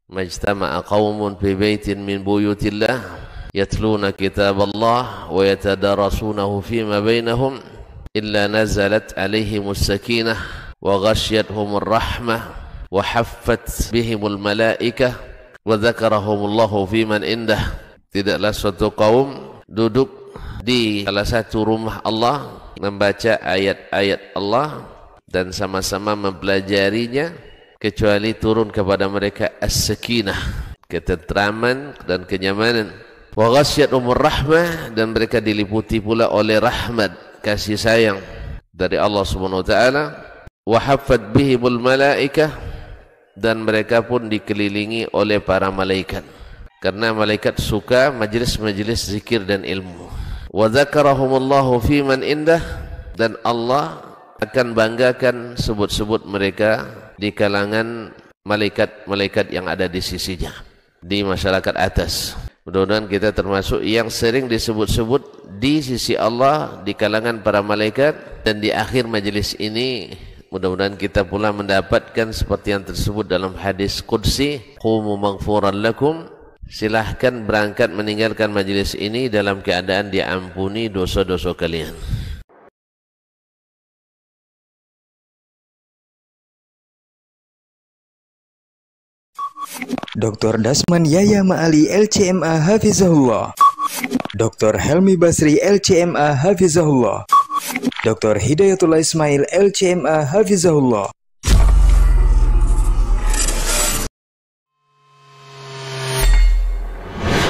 majtama'a qaumun fi baitin min buyutillah yatluna kitaballah wa yatadarasunahu fima bainahum illa nazalat alaihimus sakinah wa ghasyiyatuhumur rahmah wa haffat bihimul malaikah wa dzakarahumullahu fiman indah. Tidaklah suatu kaum duduk di salah satu rumah Allah membaca ayat-ayat Allah dan sama-sama mempelajarinya kecuali turun kepada mereka as-sakinah, ketentraman dan kenyamanan. Wa ghasyiyatuhumur rahmah, dan mereka diliputi pula oleh rahmat, kasih sayang dari Allah Subhanahu wa taala. Wa haffat bihimul malaikah, dan mereka pun dikelilingi oleh para malaikat, karena malaikat suka majelis-majelis zikir dan ilmu. Wa dzakarahumullahu fiman indah, dan Allah akan banggakan sebut-sebut mereka di kalangan malaikat-malaikat yang ada di sisinya, di masyarakat atas. Mudah-mudahan kita termasuk yang sering disebut-sebut di sisi Allah di kalangan para malaikat, dan di akhir majelis ini mudah-mudahan kita pula mendapatkan seperti yang tersebut dalam hadis qudsi, qumu maghfuran lakum, silahkan berangkat meninggalkan majelis ini dalam keadaan diampuni dosa-dosa kalian. Dr. Dasman Yaya Ma'ali LCMA Hafizahullah, Dr. Helmi Basri LCMA Hafizahullah, Dr. Hidayatullah Ismail LCMA Hafizahullah.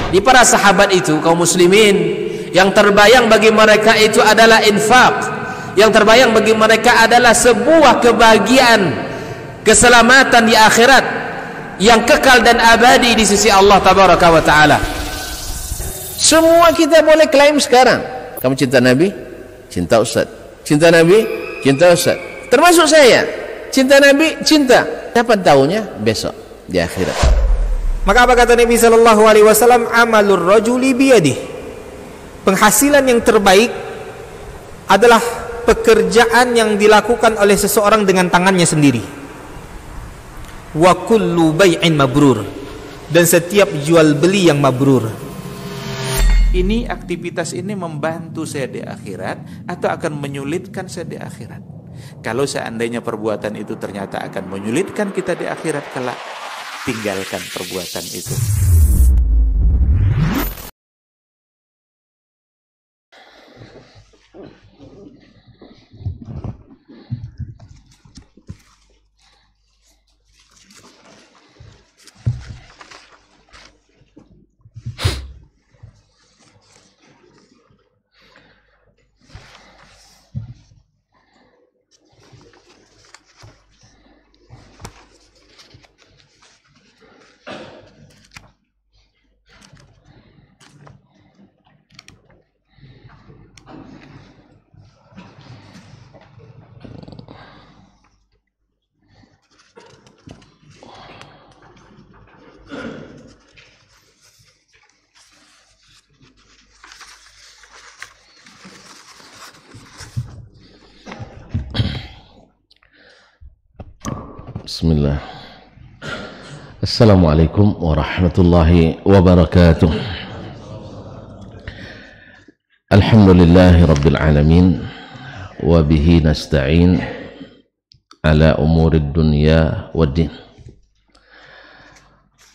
Di para sahabat itu, kaum muslimin, yang terbayang bagi mereka itu adalah infak, yang terbayang bagi mereka adalah sebuah kebahagiaan, keselamatan di akhirat yang kekal dan abadi di sisi Allah Tabaraka wa Ta'ala. Semua kita boleh klaim sekarang. Kamu cinta Nabi? Cinta Ustaz. Cinta Nabi? Cinta Ustaz. Termasuk saya. Cinta Nabi? Cinta. Dapat tahunya besok di akhirat. Maka apa kata Nabi sallallahu alaihi wasallam? Amalur rajuli biyadih. Penghasilan yang terbaik adalah pekerjaan yang dilakukan oleh seseorang dengan tangannya sendiri. Wa kullu bai'in mabrur, dan setiap jual beli yang mabrur. Ini aktivitas ini membantu saya di akhirat atau akan menyulitkan saya di akhirat? Kalau seandainya perbuatan itu ternyata akan menyulitkan kita di akhirat kelak, tinggalkan perbuatan itu. Bismillah. Assalamualaikum warahmatullahi wabarakatuh. Alhamdulillahi rabbil alamin, wa bihi nasta'in ala umurid dunya waddin.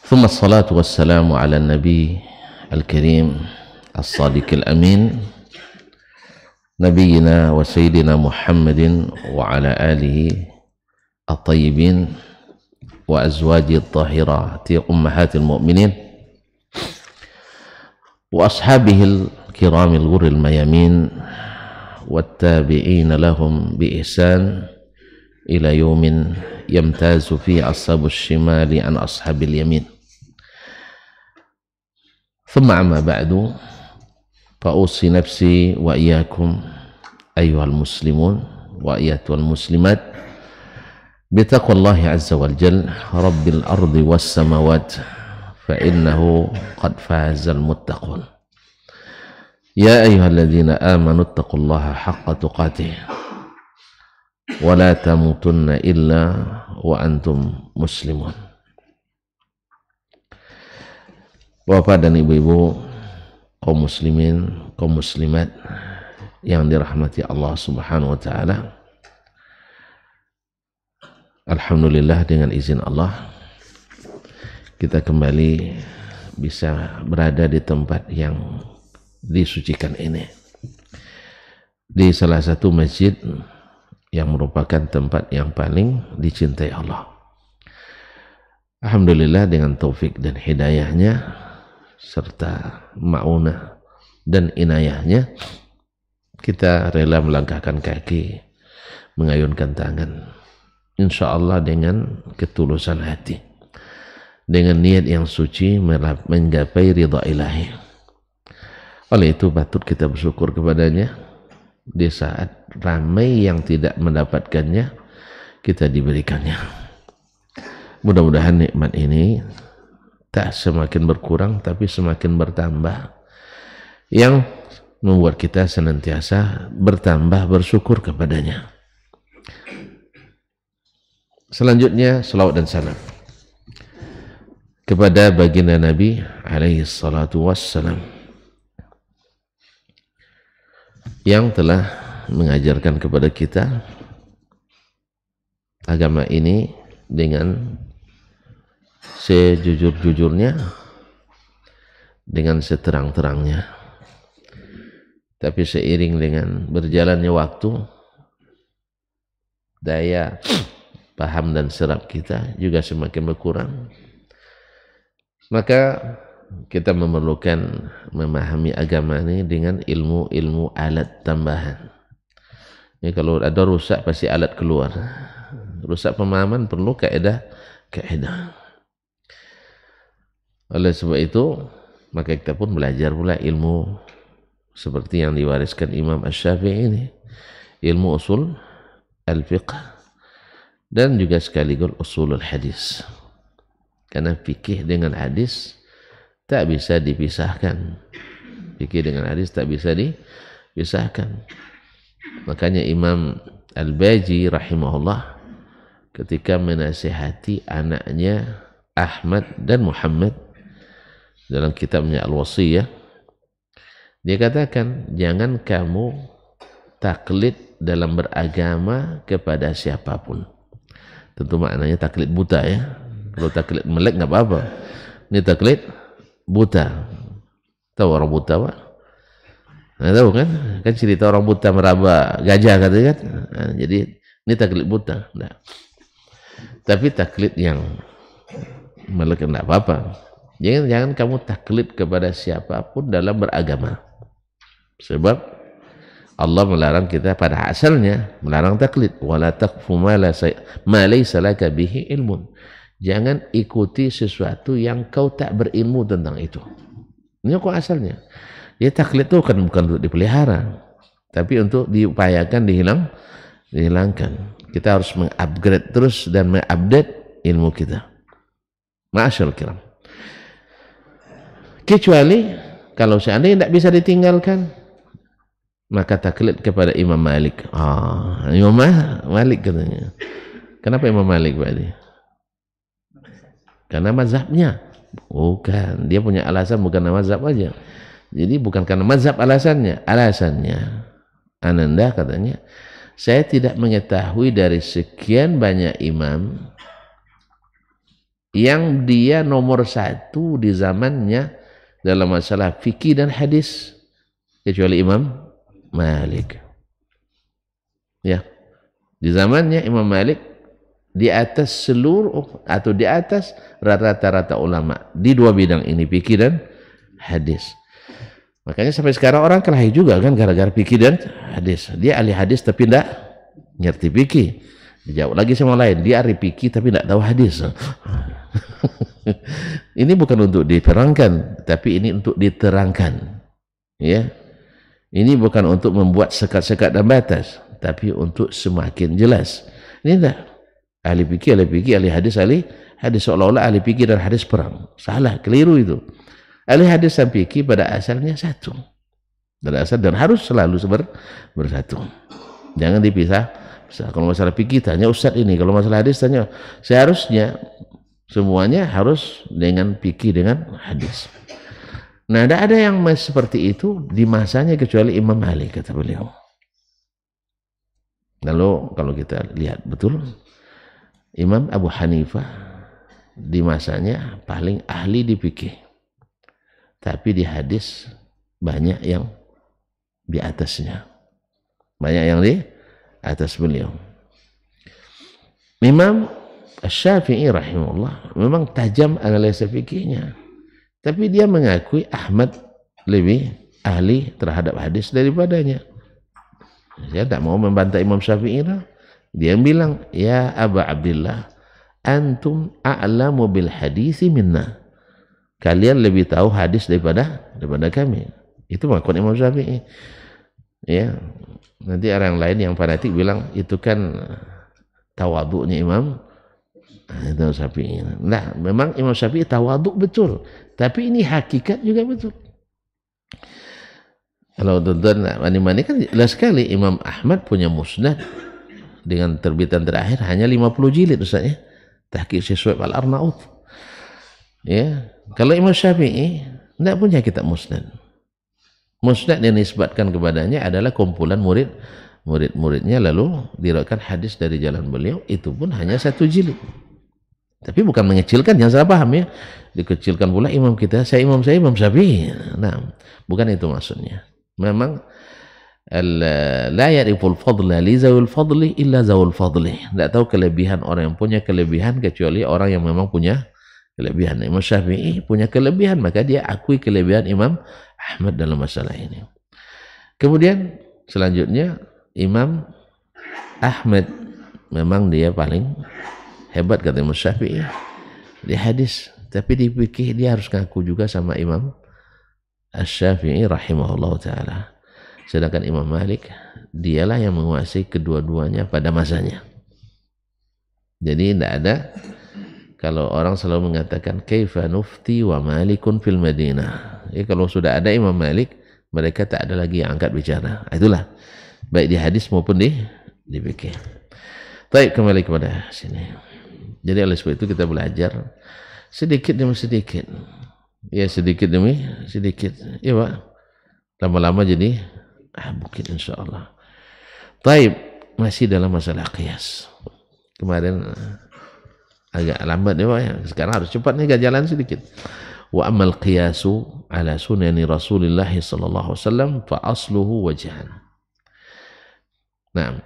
Thumma assalatu wassalamu ala nabi al-karim as-sadiq al-amin, nabiyyina wa sayyidina Muhammadin wa ala alihi الطيبين وأزواجه الطاهرات أمهات المؤمنين وأصحابه الكرام الغر الميامين والتابعين لهم بإحسان إلى يوم يمتاز فيه أصحاب الشمال عن أصحاب اليمين. ثم أما بعد فأوصي نفسي وإياكم أيها المسلمون وأيتها المسلمات بتقوى الله عز وجل رب الأرض والسماوات فإنه قد فاز المتقون. يا أيها الذين آمنوا اتقوا الله حق تقاته ولا تموتن إلا وأنتم مسلمون. Bapak dan ibu-ibu, kaum muslimin, kaum muslimat yang dirahmati Allah Subhanahu wa taala. Alhamdulillah, dengan izin Allah kita kembali bisa berada di tempat yang disucikan ini, di salah satu masjid yang merupakan tempat yang paling dicintai Allah. Alhamdulillah, dengan taufik dan hidayahnya serta ma'unah dan inayahnya, kita rela melangkahkan kaki, mengayunkan tangan, insya Allah dengan ketulusan hati, dengan niat yang suci menggapai ridha ilahi. Oleh itu patut kita bersyukur kepadanya di saat ramai yang tidak mendapatkannya, kita diberikannya. Mudah-mudahan nikmat ini tak semakin berkurang tapi semakin bertambah, yang membuat kita senantiasa bertambah bersyukur kepadanya. Selanjutnya salawat dan salam kepada baginda Nabi alaihi salatu wassalam, yang telah mengajarkan kepada kita agama ini dengan sejujur-jujurnya, dengan seterang-terangnya. Tapi seiring dengan berjalannya waktu, daya paham dan serap kita juga semakin berkurang. Maka kita memerlukan memahami agama ini dengan ilmu-ilmu alat tambahan. Ini kalau ada rusak pasti alat keluar. Rusak pemahaman perlu kaidah. Oleh sebab itu, maka kita pun belajar pula ilmu seperti yang diwariskan Imam Asy-Syafi'i ini, ilmu usul al-fiqh dan juga sekaligus usulul hadis. Karena fikih dengan hadis tak bisa dipisahkan. Fikih dengan hadis tak bisa dipisahkan. Makanya Imam Al-Baji rahimahullah ketika menasihati anaknya Ahmad dan Muhammad dalam kitabnya Al-Wasiyah, dia katakan, jangan kamu taklid dalam beragama kepada siapapun. Tentu maknanya taklid buta ya. Kalau taklid melek nggak apa-apa. Ini taklid buta. Tahu orang buta Pak? Nah, tahu kan? Kan cerita orang buta meraba gajah katanya kan? Nah, jadi ini taklid buta. Nah. Tapi taklid yang melek nggak apa-apa. Jangan kamu taklid kepada siapapun dalam beragama. Sebab Allah melarang kita pada asalnya, melarang taklid. Wala taqfu ma laysa laka bihi ilmun. Jangan ikuti sesuatu yang kau tak berilmu tentang itu. Ini kok asalnya. Dia taklid itu bukan untuk dipelihara, tapi untuk diupayakan dihilangkan. Kita harus mengupgrade terus dan mengupdate ilmu kita. Ma'asyarul kiram. Kecuali kalau seandainya tidak bisa ditinggalkan, maka taklid kepada Imam Malik. Imam Malik katanya. Kenapa Imam Malik Pak Adi? Karena mazhabnya. Bukan, dia punya alasan, bukan mazhab aja. Jadi bukan karena mazhab alasannya. Alasannya, Ananda katanya, saya tidak mengetahui dari sekian banyak imam yang dia nomor satu di zamannya dalam masalah fikih dan hadis kecuali Imam Malik. Ya, di zamannya Imam Malik di atas seluruh atau di atas rata-rata ulama di dua bidang ini, fikih dan hadis. Makanya sampai sekarang orang kelahi juga kan gara-gara fikih dan hadis. Dia ahli hadis tapi tidak ngerti fikih. Dijawab lagi sama lain, dia ahli fikih tapi tidak tahu hadis. Ini bukan untuk diperangkan, tapi ini untuk diterangkan. Ya, ini bukan untuk membuat sekat-sekat dan batas, tapi untuk semakin jelas. Ini dah ahli fikih, ahli hadis, seolah-olah ahli fikih dan hadis perang. Salah, keliru itu. Ahli hadis dan fikih pada asalnya satu. Pada asal dan harus selalu bersatu. Jangan dipisah. Kalau masalah fikih tanya ustaz ini, kalau masalah hadis tanya. Seharusnya semuanya harus dengan fikih dengan hadis. Nah, tidak ada yang seperti itu di masanya kecuali Imam Malik, kata beliau. Lalu kalau kita lihat betul, Imam Abu Hanifah di masanya paling ahli di fikih, tapi di hadis banyak yang di atasnya, banyak yang di atas beliau. Imam Syafi'i rahimahullah memang tajam analisa fikihnya, tapi dia mengakui Ahmad lebih ahli terhadap hadis daripadanya. Saya tak mau membantah Imam Syafi'i lah. Dia bilang, ya Aba Abdillah, antum a'lamu bil hadisi minna. Kalian lebih tahu hadis daripada kami. Itu pengakuan Imam Syafi'i. Ya, nanti orang lain yang fanatik bilang itu kan tawaduknya Imam Syafi'i. Nah, memang Imam Syafi'i tawaduk betul, tapi ini hakikat juga betul. Kalau tuan-tuan mani-mani kan jelas sekali, Imam Ahmad punya musnad dengan terbitan terakhir hanya 50 jilid Ustaz ya. Tahqiq Syekh Shu'aib Al-Arnaut. Ya, kalau Imam Syafi'i tidak punya kitab musnad. Musnad yang disebutkan kepadanya adalah kumpulan murid-muridnya, lalu diriwayatkan hadis dari jalan beliau, itu pun hanya 1 jilid. Tapi bukan mengecilkan, jangan salah paham ya. Dikecilkan pula imam kita, Imam Syafi'i. Nah, bukan itu maksudnya. Memang la ya'riful fadla li zawil fadli illa zawul fadli. Tidak tahu kelebihan orang yang punya kelebihan kecuali orang yang memang punya kelebihan. Imam Syafi'i punya kelebihan, maka dia akui kelebihan Imam Ahmad dalam masalah ini. Kemudian selanjutnya Imam Ahmad memang dia paling hebat kata Imam Syafi'i di hadis, tapi di fikih dia harus ngaku juga sama Imam Asy-Syafi'i rahimahullah ta'ala. Sedangkan Imam Malik dialah yang menguasai kedua-duanya pada masanya. Jadi tidak ada, kalau orang selalu mengatakan kaifa nufti wa malikun fil Madinah, ya, kalau sudah ada Imam Malik, mereka tak ada lagi yang angkat bicara. Itulah baik di hadis maupun di fikih. Baik, kembali kepada sini. Jadi oleh sebab itu kita belajar sedikit demi sedikit. Ya, sedikit demi sedikit. Ya Pak, lama-lama jadi mungkin insyaAllah. Taib, masih dalam masalah qiyas. Kemarin agak lambat ya Pak ya. Sekarang harus cepat nih, gak jalan sedikit. Wa amal qiyasu ala sunani Rasulullah sallallahu alaihi wasallam fa asluhu wajhan. Nah,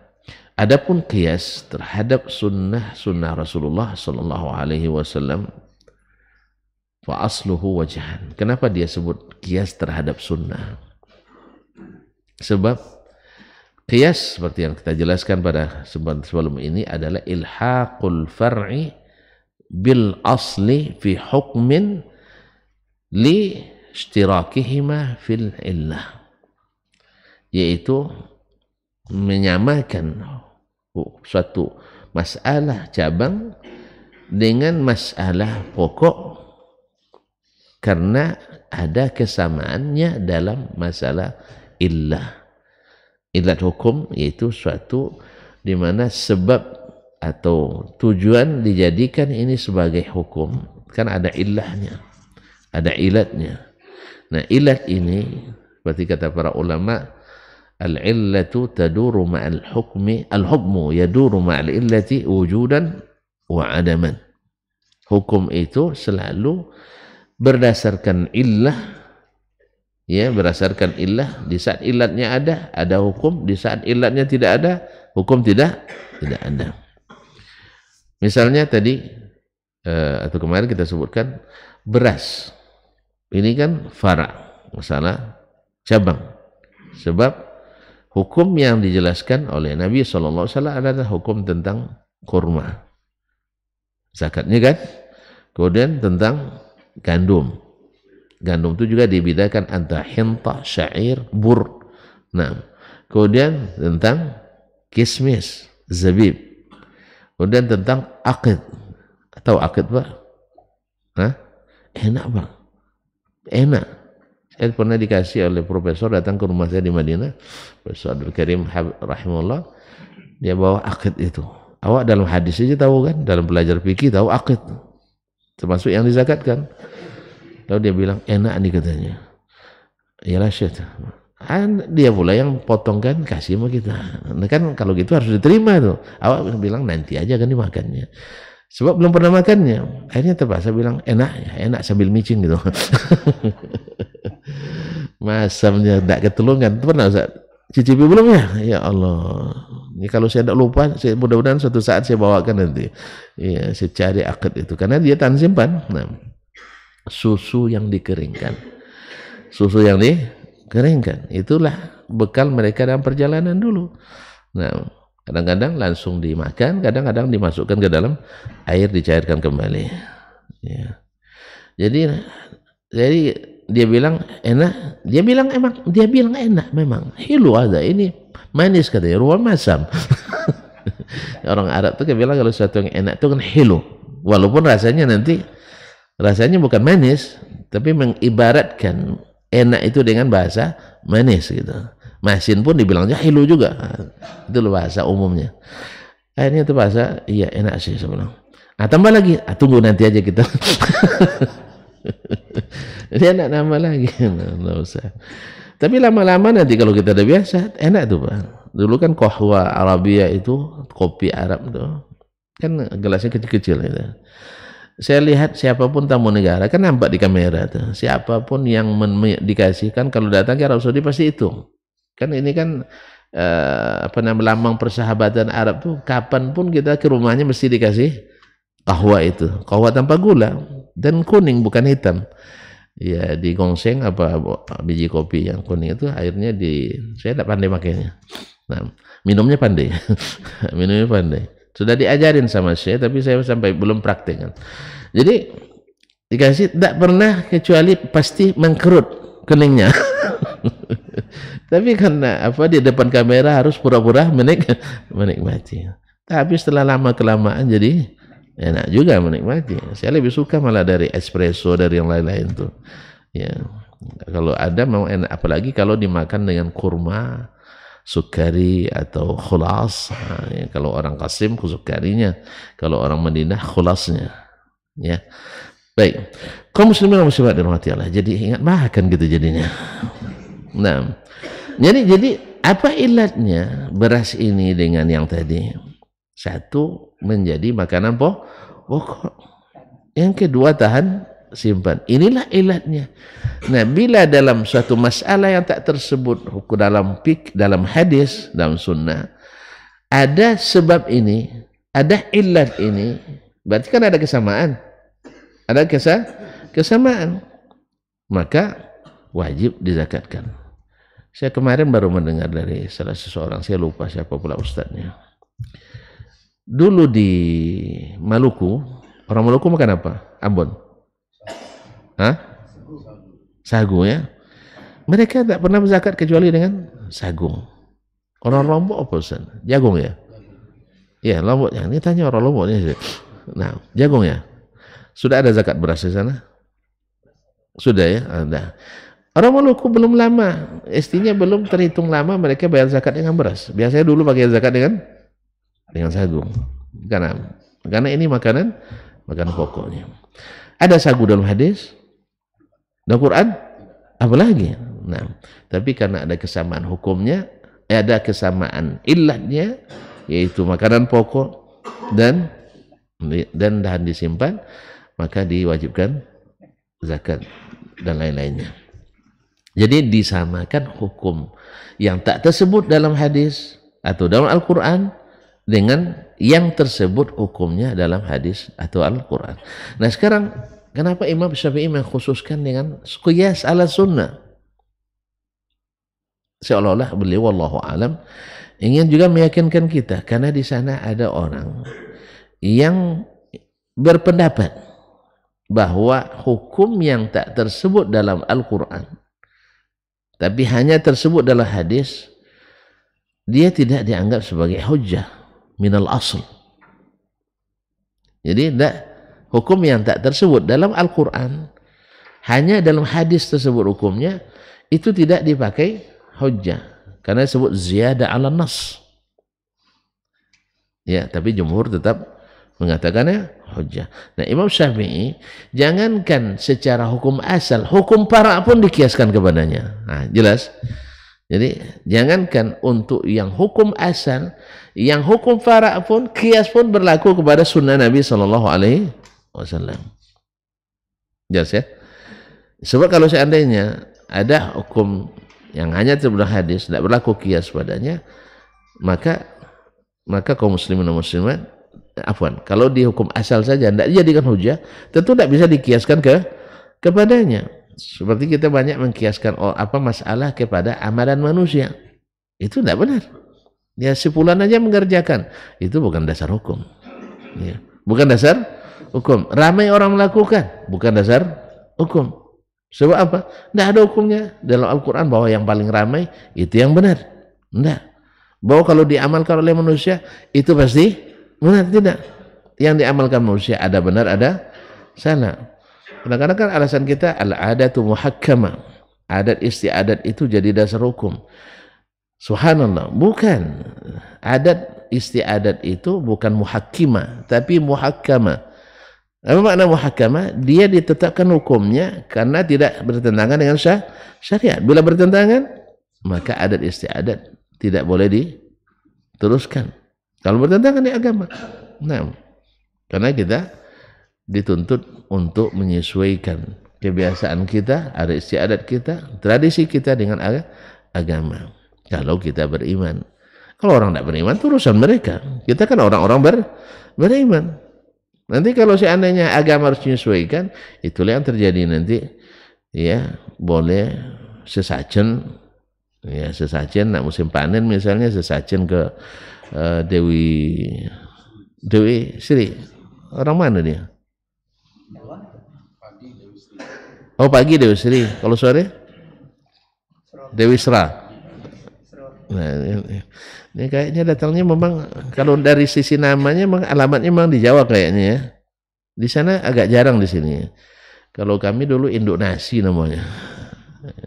adapun qiyas terhadap sunnah Rasulullah sallallahu alaihi wasallam fa asluhu wajhan. Kenapa dia sebut qiyas terhadap sunnah? Sebab qiyas seperti yang kita jelaskan pada sebelum ini adalah ilhaqul far'i bil asli fi hukmin li ishtirakihima fil illah, yaitu menyamakan suatu masalah cabang dengan masalah pokok karena ada kesamaannya dalam masalah illah. Illat hukum yaitu suatu di mana sebab atau tujuan dijadikan ini sebagai hukum, kan ada illahnya, ada ilatnya. Nah, ilat ini seperti kata para ulama, al-illatu taduru ma'al hukmi, al-hukmu yaduru ma'al illati wujudan wa adaman. Hukum itu selalu berdasarkan illah, ya, berdasarkan illah. Di saat ilatnya ada hukum. Di saat ilatnya tidak ada, hukum tidak ada. Misalnya tadi atau kemarin kita sebutkan beras, ini kan fara, masalah cabang. Sebab hukum yang dijelaskan oleh Nabi SAW adalah hukum tentang kurma, zakatnya kan. Kemudian tentang gandum. Gandum itu juga dibedakan antara hinta, syair, bur. Nah, kemudian tentang kismis, zabib. Kemudian tentang akid. Tahu akid Pak? Hah? Enak Pak. Enak. Saya pernah dikasih oleh profesor datang ke rumah saya di Madinah, Profesor Abdul Karim rahimahullah. Dia bawa akid itu. Awak dalam hadis aja tahu kan, dalam belajar fikih tahu akid, termasuk yang dizakatkan. Lalu dia bilang enak nih katanya. Iyalah Syekh. Dia pula yang potongkan kasih sama kita. Nah, kan kalau gitu harus diterima tuh. Awak bilang nanti aja kan dimakannya. Sebab belum pernah makannya. Akhirnya terpaksa bilang enak ya, enak sambil micin gitu. Masamnya tidak ketulungan. Pernah Ustaz? Cicipi belum ya? Ya Allah. Ini kalau saya tidak lupa, mudah-mudahan suatu saat saya bawakan nanti. Ya, saya cari akad itu. Karena dia tahan simpan. Nah, susu yang dikeringkan. Susu yang dikeringkan. Itulah bekal mereka dalam perjalanan dulu. Nah, kadang-kadang langsung dimakan, kadang-kadang dimasukkan ke dalam air, dicairkan kembali. Ya. Jadi dia bilang enak, dia bilang enak memang. Hilu ada ini manis katanya, ruang masam. Orang Arab tuh bilang kalau sesuatu yang enak itu kan hilu, walaupun rasanya bukan manis, tapi mengibaratkan enak itu dengan bahasa manis gitu. Masin pun dibilangnya hilu juga. Itu bahasa umumnya. Akhirnya itu bahasa, iya enak sih sebenarnya. Tambah lagi, tunggu nanti aja kita. Dia enak nambah lagi. Nggak usah. Tapi lama-lama nanti kalau kita udah biasa, enak tuh Pak. Dulu kan qahwa Arabia itu, kopi Arab tuh, kan gelasnya kecil-kecil gitu. Saya lihat siapapun tamu negara, kan nampak di kamera tuh. Siapapun yang dikasihkan kalau datang ke Arab Saudi pasti itu. Kan ini kan lambang persahabatan Arab tuh, kapanpun kita ke rumahnya mesti dikasih qahwa itu, qahwa tanpa gula dan kuning bukan hitam. Ya digongseng biji kopi yang kuning itu airnya saya tidak pandai makainya. Nah, minumnya pandai. Minumnya pandai. Sudah diajarin sama saya tapi saya sampai belum praktek kan. Jadi dikasih tidak pernah kecuali pasti mengkerut keningnya. Tapi karena di depan kamera harus pura-pura menikmati. Tapi setelah lama kelamaan jadi enak juga menikmati. Saya lebih suka malah dari espresso, dari yang lain-lain tuh. Ya, kalau ada mau enak, apalagi kalau dimakan dengan kurma, sukari atau khulas. Nah, ya, kalau orang Qasim sukarinya, kalau orang Madinah khulasnya. Ya, baik. Kaum muslimin dan muslimat dirahmati Allah. Jadi ingat makan gitu jadinya. Nah, jadi apa ilatnya beras ini dengan yang tadi? Satu, menjadi makanan pokok. Yang kedua, tahan simpan. Inilah ilatnya. Nah, bila dalam suatu masalah yang tak tersebut dalam hadis, dalam sunnah, ada sebab ini, ada ilat ini, berarti kan ada kesamaan. Ada kesamaan. Maka wajib dizakatkan. Saya kemarin baru mendengar dari salah seseorang, saya lupa siapa pula ustadznya. Dulu di Maluku, orang Maluku makan apa? Ambon? Sagu ya. Mereka tak pernah berzakat kecuali dengan sagu. Orang Lombok apa Ustaz? Jagung ya? Ya, Lombok. Ini tanya orang Lomboknya. Nah, jagung ya? Sudah ada zakat beras di sana? Sudah ya? Ada. Orang Maluku belum lama, istinya belum terhitung lama mereka bayar zakat dengan beras. Biasanya dulu pakai zakat dengan sagu. Karena ini makanan pokoknya. Ada sagu dalam hadis, dalam Quran, apalagi. Nah, tapi karena ada kesamaan hukumnya, ada kesamaan illatnya, yaitu makanan pokok dan tahan disimpan, maka diwajibkan zakat dan lain-lainnya. Jadi disamakan hukum yang tak tersebut dalam hadis atau dalam Al-Quran dengan yang tersebut hukumnya dalam hadis atau Al-Quran. Nah sekarang kenapa Imam Syafi'i mengkhususkan dengan qiyas ala sunnah? Seolah-olah beliau wallahu alam ingin juga meyakinkan kita, karena di sana ada orang yang berpendapat bahwa hukum yang tak tersebut dalam Al-Quran tapi hanya tersebut dalam hadis, dia tidak dianggap sebagai hujjah minal asl. Jadi hukum yang tak tersebut dalam Al-Quran hanya dalam hadis tersebut hukumnya, itu tidak dipakai hujjah karena disebut ziyadah ala nas. Ya, tapi jumhur tetap mengatakannya hujjah. Nah, Imam Syafi'i jangankan secara hukum asal, hukum fara' pun dikiaskan kepadanya. Nah, jelas. Jadi jangankan untuk yang hukum asal, yang hukum fara' pun kias pun berlaku kepada sunnah Nabi sallallahu alaihi wasallam. Jelas ya? Sebab kalau seandainya ada hukum yang hanya terbelah hadis, tidak berlaku kias padanya, maka kaum muslimin dan muslimat, kalau di hukum asal saja tidak dijadikan hujjah, tentu tidak bisa dikiaskan kepadanya. Seperti kita banyak mengkiaskan masalah kepada amalan manusia, itu tidak benar. Ya, si fulan aja mengerjakan, itu bukan dasar hukum. Ya, bukan dasar hukum. Ramai orang melakukan, bukan dasar hukum. Sebab apa? Tidak ada hukumnya dalam Al-Quran bahwa yang paling ramai itu yang benar. Tidak. Bahwa kalau diamalkan oleh manusia itu pasti benar, tidak. Yang diamalkan manusia ada benar, ada salah. Kadang-kadang kan alasan kita al-adatu muhakkama. Adat istiadat itu jadi dasar hukum. Subhanallah, bukan. Adat istiadat itu bukan muhakkima, tapi muhakkama. Apa makna muhakkamah? Dia ditetapkan hukumnya karena tidak bertentangan dengan syariat. Bila bertentangan, maka adat istiadat tidak boleh diteruskan. Kalau bertentangan dengan agama. Nah, karena kita dituntut untuk menyesuaikan kebiasaan kita, adat istiadat kita, tradisi kita dengan agama. Kalau kita beriman. Kalau orang tidak beriman, itu urusan mereka. Kita kan orang-orang beriman. Nanti kalau seandainya agama harus menyesuaikan, itulah yang terjadi nanti. Ya, boleh sesajen, ya sesajen nak musim panen misalnya, sesajen ke Dewi Sri. Orang mana dia? Oh, pagi Dewi Sri. Kalau sore Dewi Sra. Nah, ini kayaknya datangnya memang kalau dari sisi namanya memang alamatnya memang di Jawa kayaknya ya. Di sana agak jarang di sini. Kalau kami dulu Induk Nasi namanya.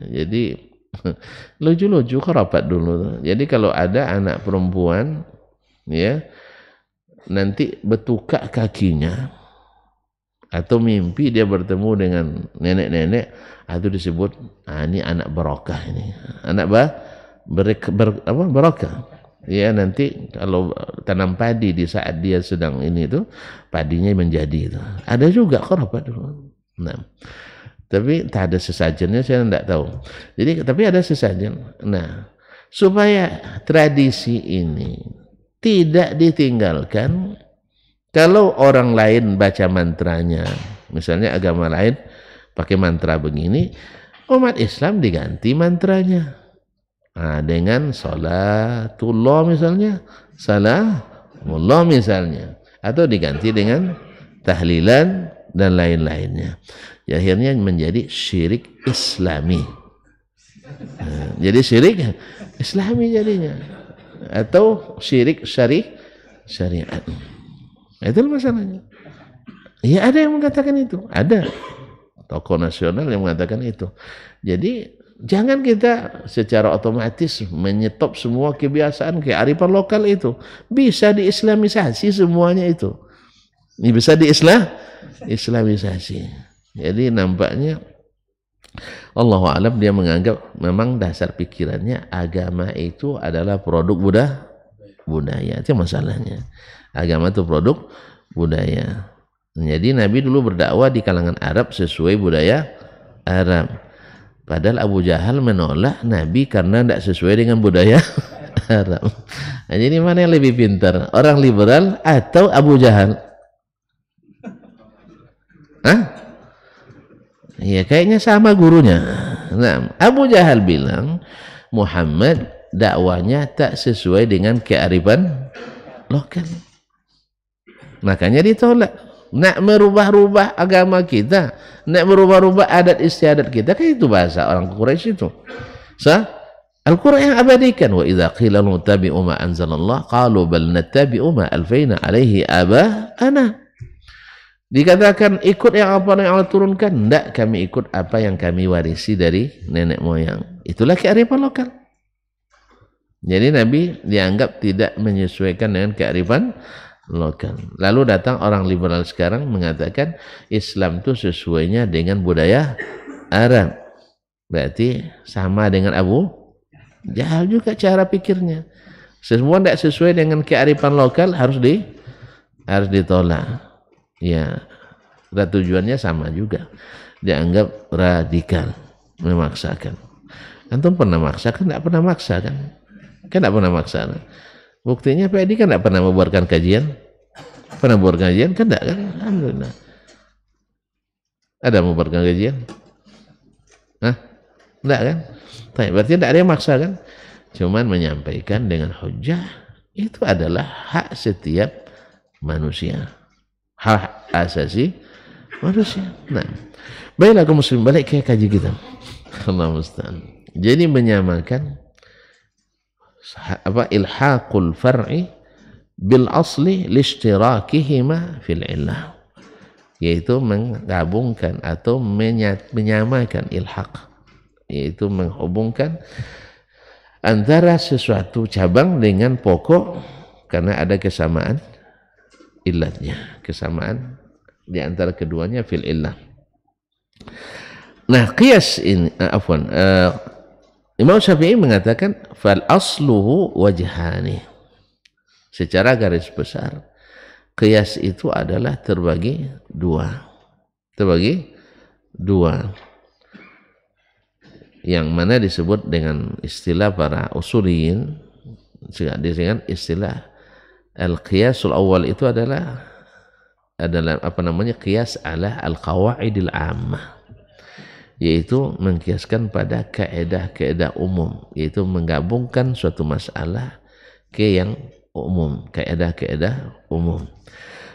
Jadi lucu-lucu kerapat dulu. Jadi kalau ada anak perempuan ya nanti bertukak kakinya atau mimpi dia bertemu dengan nenek-nenek, itu disebut ini anak barokah ini. Anak barokah. Ya, nanti kalau tanam padi di saat dia sedang ini itu padinya menjadi itu. Ada juga kerabat dulu. Nah, tapi tak ada sesajennya, saya tidak tahu. Jadi tapi ada sesajen. Nah, supaya tradisi ini tidak ditinggalkan, kalau orang lain baca mantranya, misalnya agama lain pakai mantra begini, umat Islam diganti mantranya. Nah, dengan salatullah misalnya, salamullah misalnya, atau diganti dengan tahlilan dan lain-lainnya. Ya, akhirnya menjadi syirik islami. Nah, jadi syirik islami jadinya, atau syirik syariat. Itu masalahnya. Ya, ada yang mengatakan itu, ada tokoh nasional yang mengatakan itu. Jadi jangan kita secara otomatis menyetop semua kebiasaan kearifan lokal itu. Bisa diislamisasi semuanya itu. Ini bisa diislamisasi. Jadi nampaknya Allahu a'lam dia menganggap memang dasar pikirannya agama itu adalah produk budaya. Itu masalahnya. Agama itu produk budaya. Jadi Nabi dulu berdakwah di kalangan Arab sesuai budaya Arab. Padahal Abu Jahal menolak Nabi karena tidak sesuai dengan budaya Arab. Nah, jadi mana yang lebih pintar? Orang liberal atau Abu Jahal? Hah? Ya kayaknya sama gurunya. Nah, Abu Jahal bilang Muhammad dakwanya tak sesuai dengan kearifan lokal. Makanya ditolak. Nak merubah-rubah agama kita, nak merubah-rubah adat istiadat kita, kan itu bahasa orang Quraisy itu. Al-Quran yang abadikan, wa idza qila nuttabi'u ma anzalallah qalu bal nattabi'u ma alfaina alaihi aba'ana. Dikatakan ikut yang apa yang Allah turunkan, tidak, kami ikut apa yang kami warisi dari nenek moyang. Itulah kearifan lokal. Jadi Nabi dianggap tidak menyesuaikan dengan kearifan lokal. Lalu datang orang liberal sekarang mengatakan Islam itu sesuainya dengan budaya Arab. Berarti sama dengan Abu Jahal juga cara pikirnya. Semua tidak sesuai dengan kearifan lokal harus ditolak. Ya, dan tujuannya sama juga. Dianggap radikal, memaksakan. Antum pernah maksa kan? Tidak pernah maksa kan? Kan tidak pernah maksa. Buktinya Pak Edi kan tidak pernah membuarkan kajian. Pernah membuarkan kajian kan tidak kan? Alhamdulillah. Ada membuarkan kajian? Hah? Tidak kan? Berarti tidak ada yang maksa kan? Cuman menyampaikan dengan hujah itu adalah hak setiap manusia. Hak asasi manusia. Nah, baiklah kaum muslim, balik ke kaji kita. Allah musta'an. Jadi menyamakan ilhaqul far'i bil asli lishtirakihima fil illah, yaitu menggabungkan atau menyamakan ilhaq, yaitu menghubungkan antara sesuatu cabang dengan pokok karena ada kesamaan illatnya, kesamaan di antara keduanya fil illah. Nah, qiyas ini Imam Syafi'i mengatakan fal asluhu wajhani. Secara garis besar qiyas itu adalah terbagi dua. Yang mana disebut dengan istilah para usuliyin dengan istilah al-qiyasul awal itu adalah apa namanya, qiyas ala al-qawaidil ammah, yaitu mengkiaskan pada kaedah-kaedah umum, yaitu menggabungkan suatu masalah ke yang umum, kaedah-kaedah umum.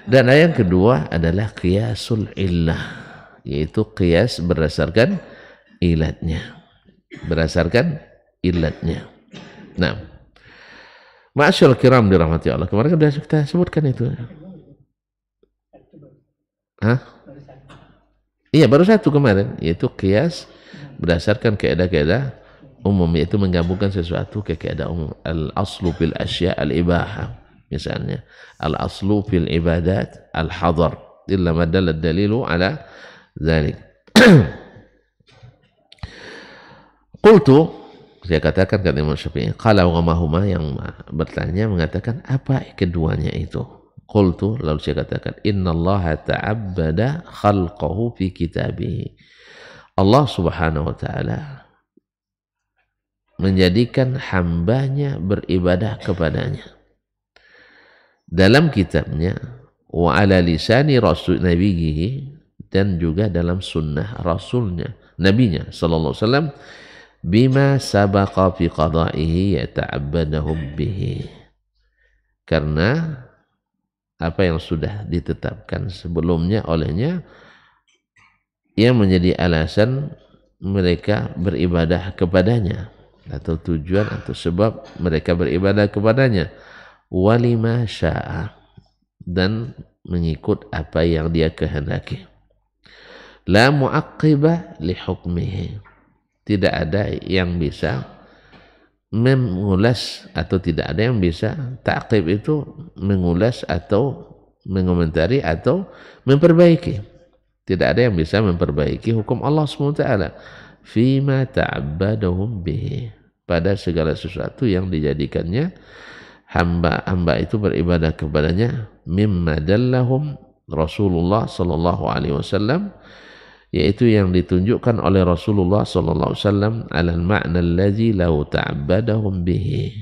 Dan yang kedua adalah qiyasul illah, yaitu qiyas berdasarkan ilatnya. Nah, ma'asyarul kiram dirahmati Allah, kemarin sudah kita sebutkan itu. Hah? Iya, baru satu kemarin, yaitu qiyas berdasarkan kaedah-kaedah umum, yaitu menggabungkan sesuatu ke kaedah umum. Al-aslu fil asya' al-ibaha, misalnya al-aslu fil ibadat al-hadar illa ma dalla dalilu ala dzalik. Qultu, saya katakan kata Imam Syafi'i, qala wa ma huma, yang bertanya mengatakan apa keduanya itu. Qultu, lalu saya katakan, innallaha ta'abbada khalqahu fi kitabih. Allah subhanahu wa ta'ala menjadikan hambanya beribadah kepadanya dalam kitabnya, wa ala lisani rasul nabiyhi, dan juga dalam sunnah rasulnya, nabinya sallallahu alaihi wasallam, bima sabaqa fi qada'ihi yata'abbadahum bihi, karena apa yang sudah ditetapkan sebelumnya olehnya yang menjadi alasan mereka beribadah kepadanya, atau tujuan atau sebab mereka beribadah kepadanya, walima sya'a, dan mengikut apa yang dia kehendaki, la mu'aqqiba li hukmihi, tidak ada yang bisa mengulas, atau tidak ada yang bisa ta'qib, itu mengulas atau mengomentari atau memperbaiki. Tidak ada yang bisa memperbaiki hukum Allah SWT fima ta'abbadahum bihi, pada segala sesuatu yang dijadikannya hamba itu beribadah kepadanya, mimma dallahum Rasulullah sallallahu alaihi wasallam, yaitu yang ditunjukkan oleh Rasulullah sallallahu alaihi wasallam, alal ma'na allazi law ta'abbadahum bihi,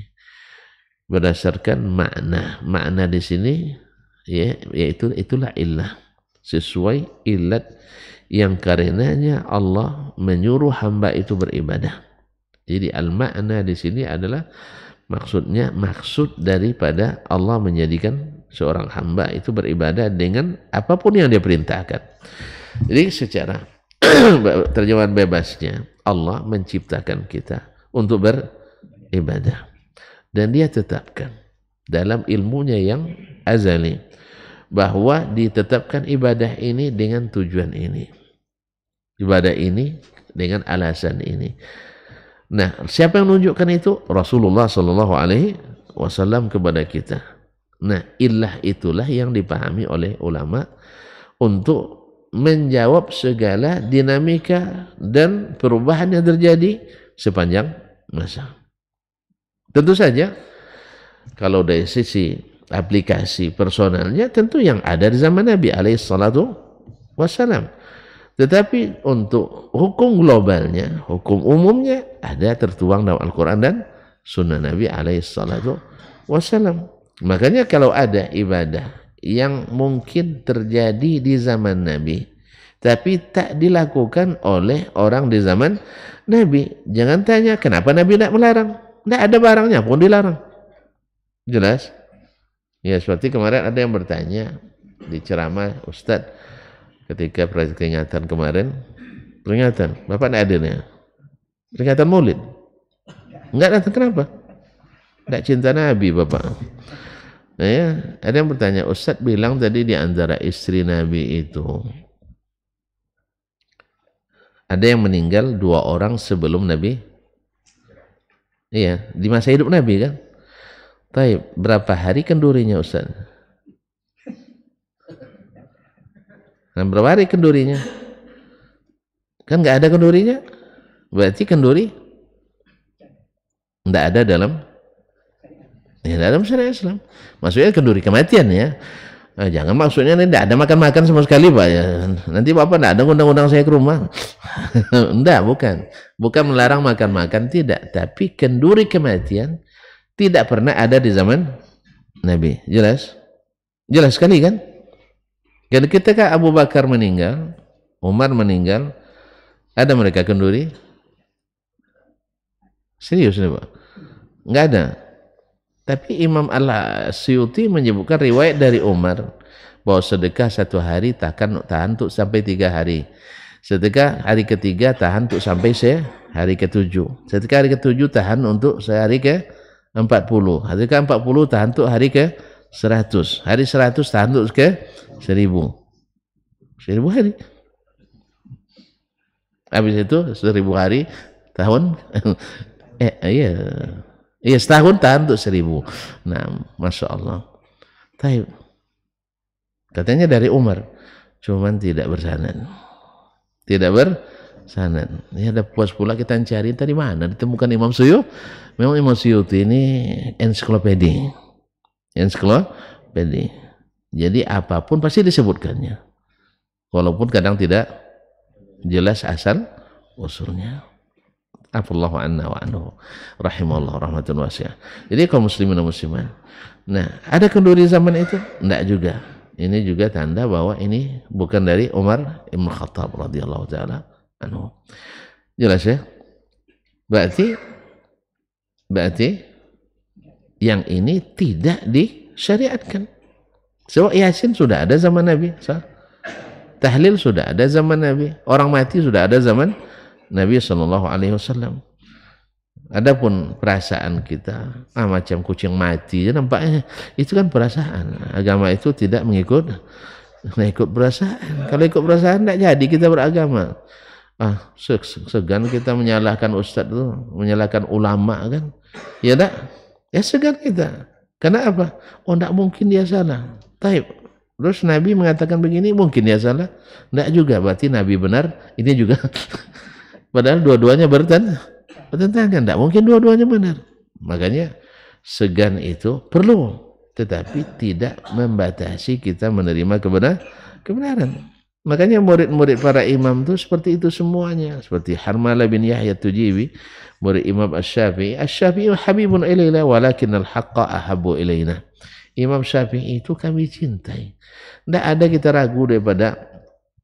berdasarkan makna di sini, yaitu itulah illah, sesuai ilat yang karenanya Allah menyuruh hamba itu beribadah. Jadi al-ma'na di sini adalah maksud daripada Allah menjadikan seorang hamba itu beribadah dengan apapun yang dia perintahkan. Jadi secara terjemahan bebasnya, Allah menciptakan kita untuk beribadah, dan dia tetapkan dalam ilmunya yang azali bahwa ditetapkan ibadah ini dengan tujuan ini, ibadah ini dengan alasan ini. Nah, siapa yang menunjukkan itu? Rasulullah sallallahu alaihi wasallam kepada kita. Nah, illah itulah yang dipahami oleh ulama untuk menjawab segala dinamika dan perubahan yang terjadi sepanjang masa. Tentu saja kalau dari sisi aplikasi personalnya tentu yang ada di zaman Nabi alaihissalatu wassalam. Tetapi untuk hukum globalnya, hukum umumnya ada tertuang dalam Al-Quran dan Sunnah Nabi alaihissalatu wassalam. Makanya kalau ada ibadah yang mungkin terjadi di zaman Nabi tapi tak dilakukan oleh orang di zaman Nabi, jangan tanya kenapa Nabi tidak melarang. Tidak ada barangnya pun dilarang. Jelas? Ya, seperti kemarin ada yang bertanya di ceramah Ustadz ketika peringatan kemarin, peringatan, Bapak tidak hadirnya, peringatan Maulid. Enggak datang, kenapa? Tidak cinta Nabi Bapak. Nah ya, ada yang bertanya, Ustadz bilang tadi di antara istri Nabi itu ada yang meninggal 2 orang sebelum Nabi. Iya, di masa hidup Nabi kan. Tapi berapa hari kendurinya Ustaz? Nah, berapa hari kendurinya? Kan nggak ada kendurinya. Berarti kenduri nggak ada dalam syariat Islam. Maksudnya kenduri kematian ya. Nah, jangan maksudnya tidak ada makan-makan sama sekali Pak ya. Nanti Bapak tidak ada undang-undang saya ke rumah. Enggak, bukan melarang makan-makan, tidak, tapi kenduri kematian tidak pernah ada di zaman Nabi. Jelas sekali kan? Dan ketika Abu Bakar meninggal, Umar meninggal, ada mereka kenduri? Serius nih Pak? Enggak ada. Tapi Imam Al-Suyuti menyebutkan riwayat dari Umar bahwa sedekah 1 hari tahan untuk sampai 3 hari. Sedekah hari ketiga tahan untuk sampai hari ke-7. Sedekah hari ke-7 tahan untuk sehari ke-40. Hari ke-40 tahan untuk hari ke-100. Hari 100 tahan untuk ke-1000. 1000 hari. Habis itu 1000 hari tahun iya setahun tahan untuk 1000. Nah, Masya Allah. Taib. Katanya dari Umar, cuman tidak bersanad. Tidak bersanad. Ini ada puas pula kita cari tadi mana ditemukan Imam Suyuti. Memang Imam Suyuti ini ensiklopedi. Jadi apapun pasti disebutkannya. Walaupun kadang tidak jelas asal usulnya. Afallahu anna wa anhu rahimallahu rahmatun wasi'ah. Jadi kaum muslimin dan muslimat. Nah, ada kenduri zaman itu? Enggak juga. Ini juga tanda bahwa ini bukan dari Umar Ibn Khattab radhiyallahu taala anhu. Jelas ya? Berarti yang ini tidak disyariatkan. Sebab Yasin sudah ada zaman Nabi. Tahlil sudah ada zaman Nabi. Orang mati sudah ada zaman Nabi SAW. Adapun perasaan kita, macam kucing mati, nampaknya itu kan perasaan. Agama itu tidak mengikut perasaan. Kalau ikut perasaan tidak jadi kita beragama. Segan kita menyalahkan ustadz itu, menyalahkan ulama kan? Ya tak? Ya segan kita. Karena apa? Oh, tidak mungkin dia salah. Taib. Terus Nabi mengatakan begini, mungkin dia salah? Tidak juga. Berarti Nabi benar. Ini juga. Padahal dua-duanya bertentangan, tidak mungkin dua-duanya benar. Makanya segan itu perlu, tetapi tidak membatasi kita menerima kebenaran. Makanya murid-murid para imam itu seperti itu semuanya. Seperti Harmalah bin Yahya Tujibi, murid Imam Asy-Syafi'i. Asy-Syafi'i habibun ilaina walakin al-haqqa ahabbu ilaina. Imam Syafi'i itu kami cintai. Tidak ada kita ragu daripada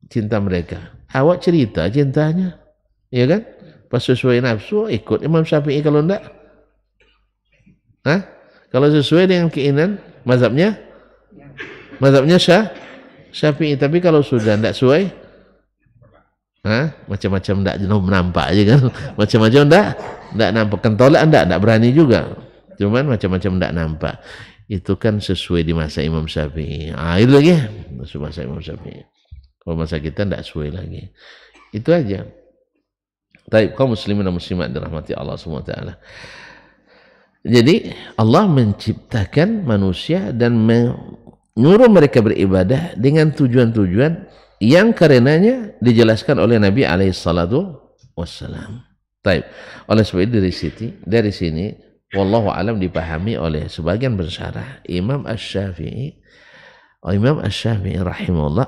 cinta mereka. Awak cerita cintanya. Ya kan? Pas sesuai nafsu ikut Imam Syafi'i, kalau enggak kalau sesuai dengan keinginan mazhabnya Syafi'i. Tapi kalau sudah enggak sesuai macam-macam enggak nampak aja kan. Macam-macam enggak nampak, kentolak enggak berani juga. Cuman macam-macam enggak nampak. Itu kan sesuai di masa Imam Syafi'i. Itu lagi masa Imam Syafi'i. Kalau masa kita enggak sesuai lagi. Itu aja. Baik, kaum muslimin dan muslimat dirahmati Allah SWT. Jadi Allah menciptakan manusia dan menyuruh mereka beribadah dengan tujuan-tujuan yang karenanya dijelaskan oleh Nabi alaihissalatu wassalam. Taib. Oleh sebab itu dari sini wallahu alam dipahami oleh sebagian pensyarah Imam Asy-Syafi'i rahimahullah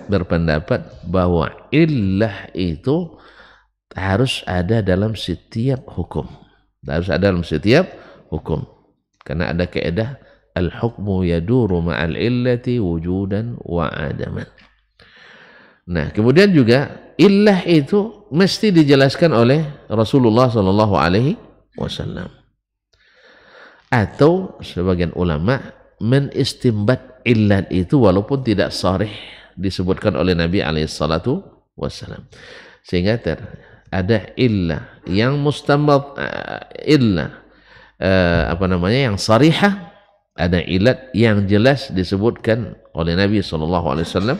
berpendapat bahwa illah itu harus ada dalam setiap hukum. Harus ada dalam setiap hukum. Karena ada kaidah al-hukmu yaduru ma'al illati wujudan wa adaman. Nah, kemudian juga illah itu mesti dijelaskan oleh Rasulullah sallallahu alaihi wasallam. Atau sebagian ulama menistimbat illat itu walaupun tidak sharih disebutkan oleh Nabi alaihi salatu wasallam. Sehingga ada illah yang mustamad, illah yang sarihah, ada illat yang jelas disebutkan oleh Nabi SAW,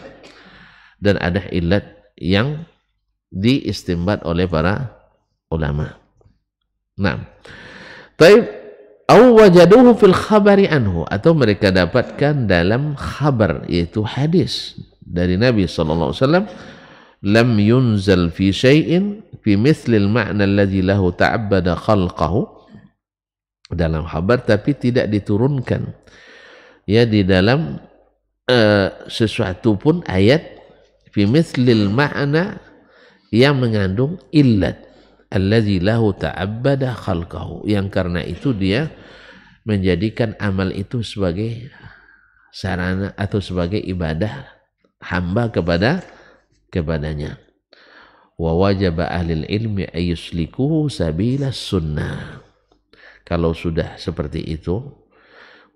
dan ada illat yang diistimbat oleh para ulama. Nah, taib au wajaduhu fil khabari anhu, atau mereka dapatkan dalam khabar, yaitu hadis dari Nabi SAW, lam yunzal fi syai'in fi mithlil ma'na alladhi lahu ta'abbada khalqahu, dalam khabar tapi tidak diturunkan ya di dalam sesuatu pun ayat fi mithlil ma'na yang mengandung illat alladhi lahu ta'abbada khalqahu, yang karena itu dia menjadikan amal itu sebagai sarana atau sebagai ibadah hamba kepadanya. Wa wajaba ahlil ilmi ayyuslikuhu sabila sunnah. Kalau sudah seperti itu,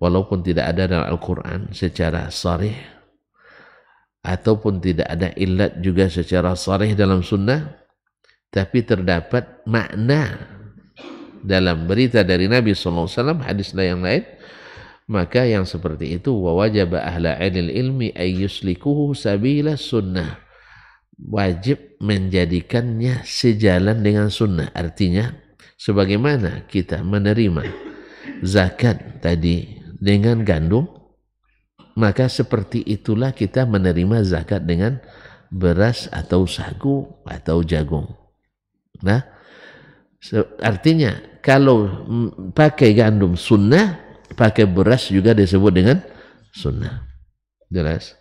walaupun tidak ada dalam Al-Quran secara sharih, ataupun tidak ada illat juga secara sharih dalam sunnah, tapi terdapat makna dalam berita dari Nabi SAW, hadis yang lain, maka yang seperti itu wa wajaba ahla ilmi ayyuslikuhu sabila sunnah, wajib menjadikannya sejalan dengan sunnah. Artinya sebagaimana kita menerima zakat tadi dengan gandum, maka seperti itulah kita menerima zakat dengan beras atau sagu atau jagung. Nah, artinya kalau pakai gandum sunnah, pakai beras juga disebut dengan sunnah. Jelas?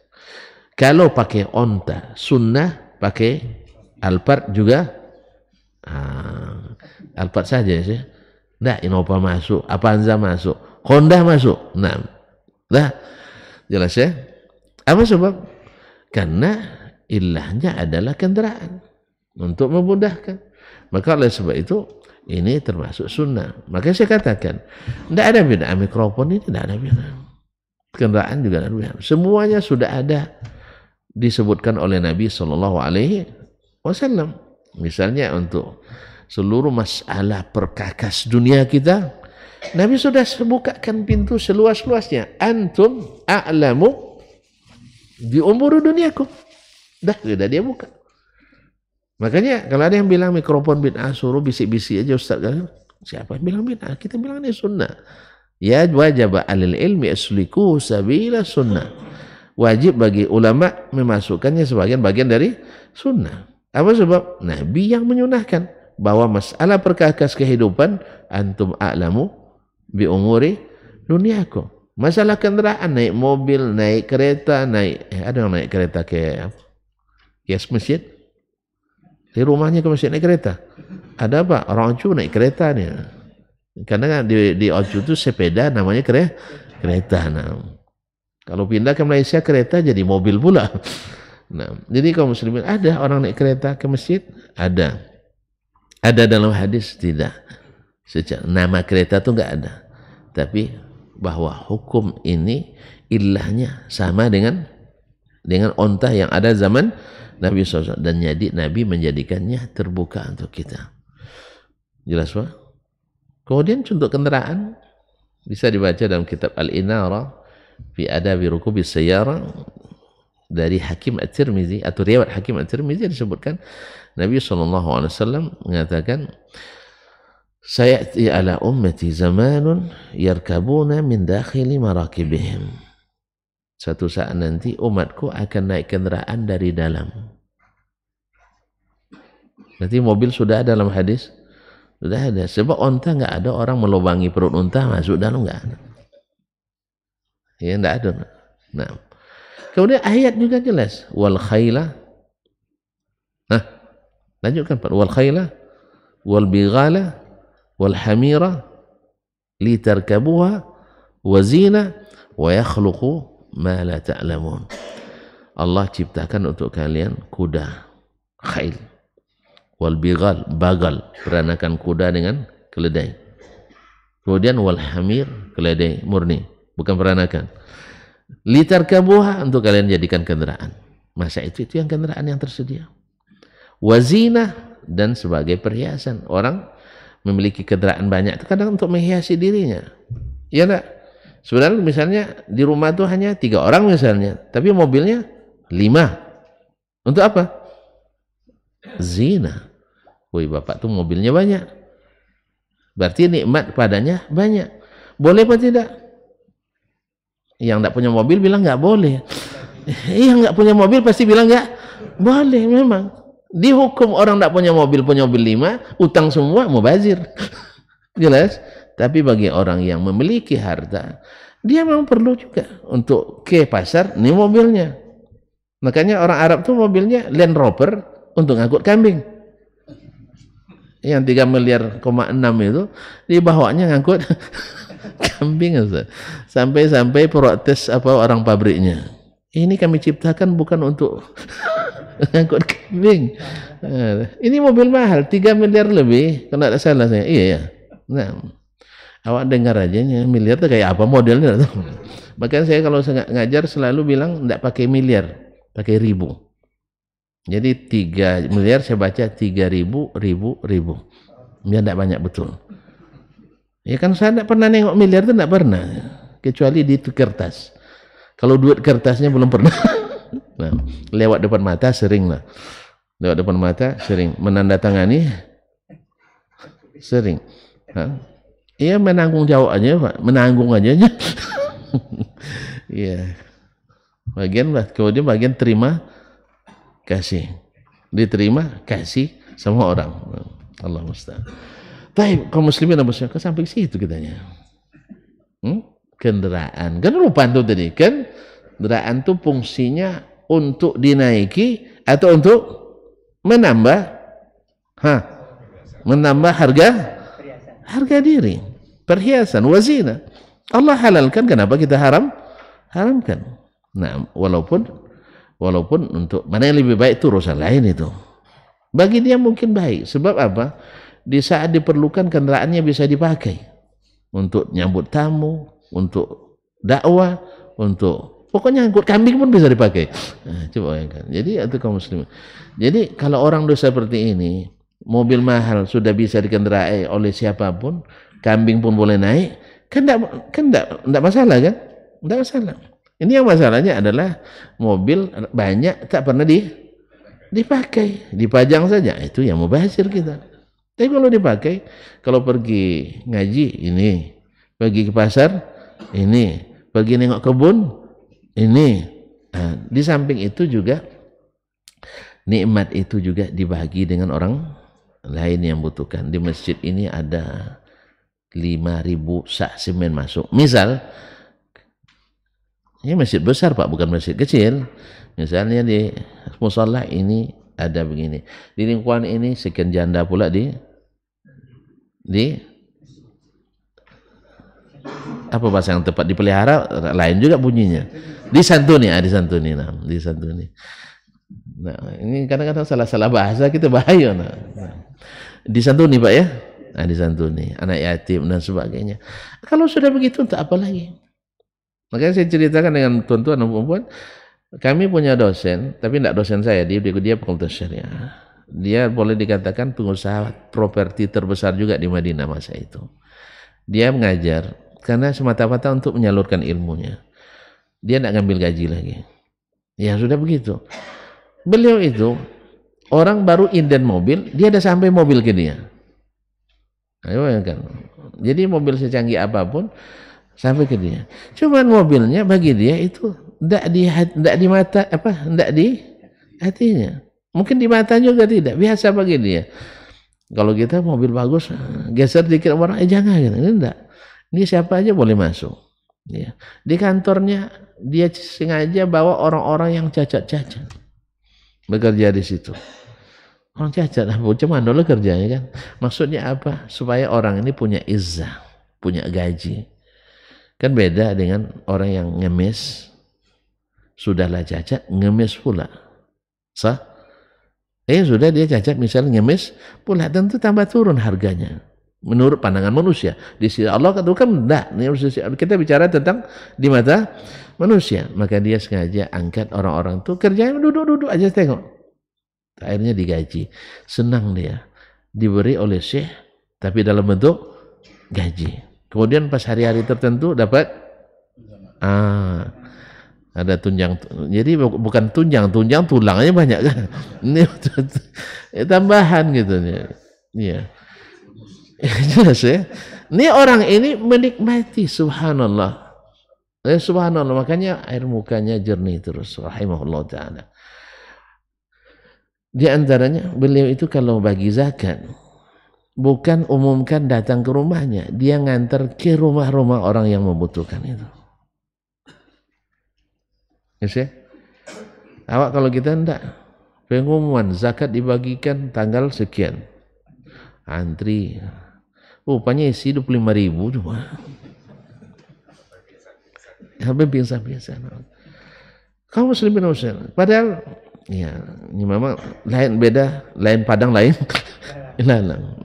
Kalau pakai onta sunnah, pakai alphard juga alphard saja sih. Nah, Innova masuk, Avanza masuk, Honda masuk. Nah, jelas ya? Apa sebab? Karena ilahnya adalah kendaraan untuk memudahkan. Maka oleh sebab itu ini termasuk sunnah. Maka saya katakan tidak ada beda. Mikrofon ini tidak ada beda. Kendaraan juga tidak ada beda. Semuanya sudah ada disebutkan oleh Nabi SAW. Misalnya untuk seluruh masalah perkakas dunia kita, Nabi sudah bukakan pintu seluas-luasnya. Antum a'lamu bi umuri duniakum. Dah sudah dia buka. Makanya kalau ada yang bilang mikrofon bid'ah, suruh bisik-bisik aja Ustaz. Siapa yang bilang bid'ah? Kita bilang ini sunnah. Ya wajib alil ilmi asliku sabila sunnah. Wajib bagi ulama memasukkannya sebagian bagian dari sunnah. Apa sebab? Nabi yang menyunahkan bahwa masalah perkakas kehidupan antum a'lamu bi umuri duniakum. Masalah kendaraan, naik mobil, naik kereta, ada yang naik kereta ke masjid. Di rumahnya ke masjid naik kereta. Ada apa? Orang Ocu naik kereta nih. Karena di Ocu itu sepeda namanya kereta. Nah, kalau pindah ke Malaysia kereta jadi mobil pula. Nah, jadi kaum muslimin ada orang naik kereta ke masjid? Ada. Ada dalam hadis? Tidak. Secara nama kereta itu enggak ada. Tapi bahwa hukum ini ilahnya sama dengan onta yang ada zaman Nabi SAW, dan jadi Nabi menjadikannya terbuka untuk kita. Jelas Pak? Kemudian untuk kendaraan bisa dibaca dalam kitab Al-Inara fi Adabi Rukubis Sayyara dari Hakim At-Tirmizi, atau riwayat Hakim At-Tirmizi disebutkan Nabi SAW mengatakan sayati ala ummati zamanun yarkabuna min dakhili marakibihim. Suatu saat nanti umatku akan naik kendaraan dari dalam. Nanti mobil sudah ada dalam hadis, sudah ada. Sebab unta nggak ada orang melubangi perut unta masuk dalam, nggak ada. Ya nggak ada. Nah, kemudian ayat juga jelas, wal khayla. Nah, lanjutkan Pak. Wal khayla wal bighala wal hamira litarkabuha wa zina wa yakhluqu ma la ta'lamun. Allah ciptakan untuk kalian kuda, khayl, wal bighal, bagal, peranakan kuda dengan keledai. Kemudian wal hamir, keledai murni, bukan peranakan. Litarkabuha, untuk kalian jadikan kendaraan. Masa itu yang kendaraan yang tersedia. Wazina, dan sebagai perhiasan. Orang memiliki kendaraan banyak itu kadang untuk menghiasi dirinya. Ya enggak? Sebenarnya misalnya di rumah tuh hanya 3 orang misalnya, tapi mobilnya 5. Untuk apa? Zina. Woi, bapak tuh mobilnya banyak. Berarti nikmat padanya banyak. Boleh apa tidak? Yang enggak punya mobil bilang enggak boleh. Yang enggak punya mobil pasti bilang enggak boleh. Memang dihukum orang enggak punya mobil 5, utang semua, mubazir. Jelas? Tapi bagi orang yang memiliki harta, dia memang perlu juga untuk ke pasar, ini mobilnya. Makanya orang Arab tuh mobilnya Land Rover untuk ngangkut kambing. Yang 3,6 miliar itu dibawanya ngangkut kambing. Sampai protes orang pabriknya. Ini kami ciptakan bukan untuk ngangkut kambing. Ini mobil mahal 3 miliar lebih, kalau tidak salah saya. Iya ya. Nah, awak dengar aja miliar itu kayak apa modelnya. Makanya saya kalau ngajar selalu bilang tidak pakai miliar, pakai ribu. Jadi 3 miliar saya baca 3.000, ribu. Biar tidak banyak betul. Ya kan saya tidak pernah nengok miliar itu, tidak pernah. Kecuali di kertas. Kalau duit kertasnya belum pernah. Nah, lewat depan mata sering lah. Lewat depan mata sering. Menandatangani sering. Iya, menanggung jawab aja Pak. Menanggung aja. Iya. Kemudian bagian terima kasih. Diterima kasih sama orang. Allah musta'an. Baik, kaum muslimin dan muslimat, sampai situ kitanya. Kendaraan. Kan lupa tuh tadi. Kan kendaraan itu fungsinya untuk dinaiki atau untuk menambah harga diri, perhiasan, wazina. Allah halalkan, kenapa kita haramkan? Nah, walaupun untuk mana yang lebih baik itu urusan lain itu. Bagi dia mungkin baik. Sebab apa? Di saat diperlukan kendaraannya bisa dipakai untuk nyambut tamu, untuk dakwah, untuk pokoknya angkut kambing pun bisa dipakai. Nah, coba bayangkan. Jadi itu kaum muslimin. Jadi kalau orang dosa seperti ini, mobil mahal sudah bisa dikendarai oleh siapapun, kambing pun boleh naik, kan enggak masalah kan? Enggak masalah. Ini yang masalahnya adalah mobil banyak tak pernah dipakai, dipajang saja. Itu yang mubazir kita. Tapi kalau dipakai, kalau pergi ngaji ini, pergi ke pasar ini, pergi nengok kebun ini. Nah, di samping itu juga nikmat itu juga dibagi dengan orang lain yang butuhkan. Di masjid ini ada 5.000 sak semen masuk. Misal, ini masjid besar Pak, bukan masjid kecil. Misalnya di musalla ini ada begini. Di lingkungan ini sekian janda pula di apa bahasa yang tepat, dipelihara, lain juga bunyinya. Disantuni. Nah, ini kadang-kadang salah bahasa kita bahaya. Nah. Disantuni Pak ya. Nah, disantuni anak yatim dan sebagainya. Kalau sudah begitu untuk apa lagi? Makanya saya ceritakan dengan tuan-tuan dan perempuan, kami punya dosen, tapi tidak dosen saya, dia fakultas syariah. Dia boleh dikatakan pengusaha properti terbesar juga di Madinah masa itu. Dia mengajar karena semata-mata untuk menyalurkan ilmunya. Dia tidak ngambil gaji lagi. Ya sudah begitu. Beliau itu orang baru inden mobil, dia ada sampai mobil ke dia. Ayo kan. Jadi mobil secanggih apapun sampai ke dia. Cuman mobilnya bagi dia itu tidak di mata tidak di hatinya. Mungkin di mata juga tidak, biasa bagi dia. Kalau kita mobil bagus, geser dikit orang, jangan gitu. Ini enggak. Ini siapa aja boleh masuk. Ya. Di kantornya dia sengaja bawa orang-orang yang cacat-cacat bekerja di situ. Orang cacat, cuman dulu kerjanya kan. Maksudnya apa? Supaya orang ini punya izzah, punya gaji. Kan beda dengan orang yang ngemis, sudahlah cacat, ngemis pula. Sah? Sudah dia cacat misalnya ngemis pula, tentu tambah turun harganya. Menurut pandangan manusia. Di sisi Allah kan enggak. Kita bicara tentang di mata manusia. Maka dia sengaja angkat orang-orang itu kerjanya duduk-duduk aja tengok. Akhirnya digaji, senang dia, diberi oleh syekh, tapi dalam bentuk gaji. Kemudian pas hari-hari tertentu dapat ada tunjang. Jadi bukan tunjang tulangnya banyak kan. Ini tambahan gitu nih. Iya. Jelas ya. Ini orang ini menikmati, subhanallah. Subhanallah, makanya air mukanya jernih terus, rahimahullah ta'ala. Di antaranya beliau itu kalau bagi zakat bukan umumkan datang ke rumahnya, dia ngantar ke rumah-rumah orang yang membutuhkan itu. Yes, ya? Awak kalau kita enggak, pengumuman zakat dibagikan tanggal sekian, antri, rupanya isi 25.000 cuma, sampai biasa-biasa. Kamu muslimin muslim, padahal ya, ini memang lain beda, lain padang lain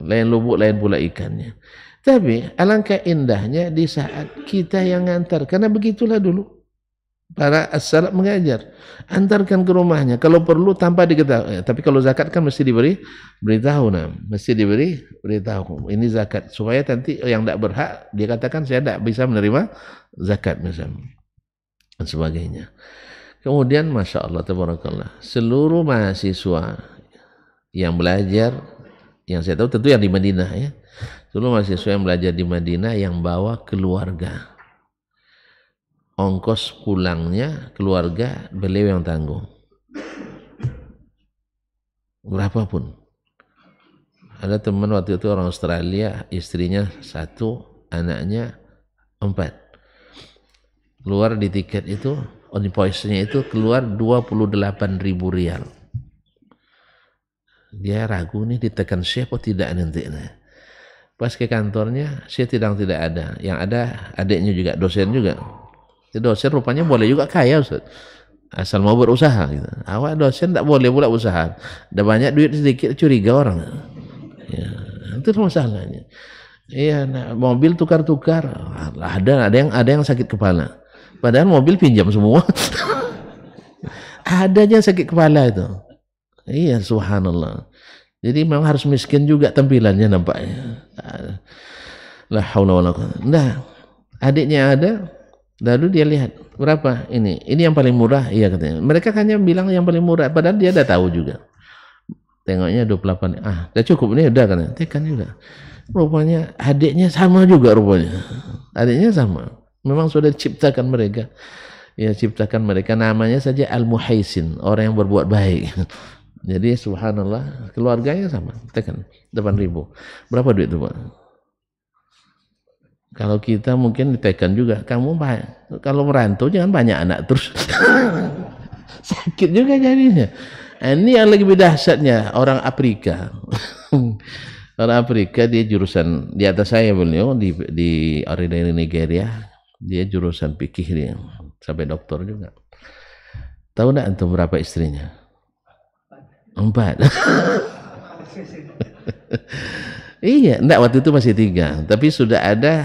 lain lubuk lain pula ikannya. Tapi alangkah indahnya di saat kita yang ngantar, karena begitulah dulu para as-salaf mengajar, antarkan ke rumahnya kalau perlu tanpa diketahui. Tapi kalau zakat kan mesti beritahu, mesti beritahu ini zakat, supaya nanti yang tidak berhak dia katakan saya tidak bisa menerima zakat misalnya dan sebagainya. Kemudian Masya Allah, tabarakallah, seluruh mahasiswa yang belajar, yang saya tahu tentu yang di Madinah ya, seluruh mahasiswa yang belajar di Madinah yang bawa keluarga, ongkos pulangnya keluarga beliau yang tanggung, berapapun. Ada teman waktu itu orang Australia, istrinya 1, anaknya 4, keluar di tiket itu, invoice-nya itu keluar 28.000 rial. Dia ragu nih ditekan syekh atau tidak nanti. Pas ke kantornya, syekh tidak ada. Yang ada adiknya juga, dosen juga. Dosen rupanya boleh juga kaya, Ustaz. Asal mau berusaha gitu. Awak dosen tak boleh pula usaha. Ada banyak duit sedikit curiga orang. Ya, itu masalahnya. Iya, nah, mobil tukar-tukar. Ada yang sakit kepala. Padahal mobil pinjam semua. Adanya sakit kepala itu. Iya, subhanallah. Jadi memang harus miskin juga tampilannya nampaknya. La haula wala quwwata. Nah, adiknya ada, lalu dia lihat berapa ini yang paling murah, iya katanya. Mereka hanya bilang yang paling murah, padahal dia udah tahu juga. Tengoknya 28, udah cukup ini udah kan, tekan juga. Rupanya adiknya sama juga rupanya. Adiknya sama. Memang sudah diciptakan mereka. Ya, ciptakan mereka, namanya saja Al-Muhaisin, orang yang berbuat baik. Jadi subhanallah, keluarganya sama, tekan 8.000. Berapa duit itu, Pak? Kalau kita mungkin ditekan juga, kamu kalau merantau jangan banyak anak terus. Sakit juga jadinya. Ini yang lebih dahsyatnya, orang Afrika. Orang Afrika, dia jurusan di atas saya beliau di Ordinary Nigeria. Dia jurusan fikih dia, sampai doktor juga. Tahu enggak antum berapa istrinya? 4. Iya, enggak, waktu itu masih 3. Tapi sudah ada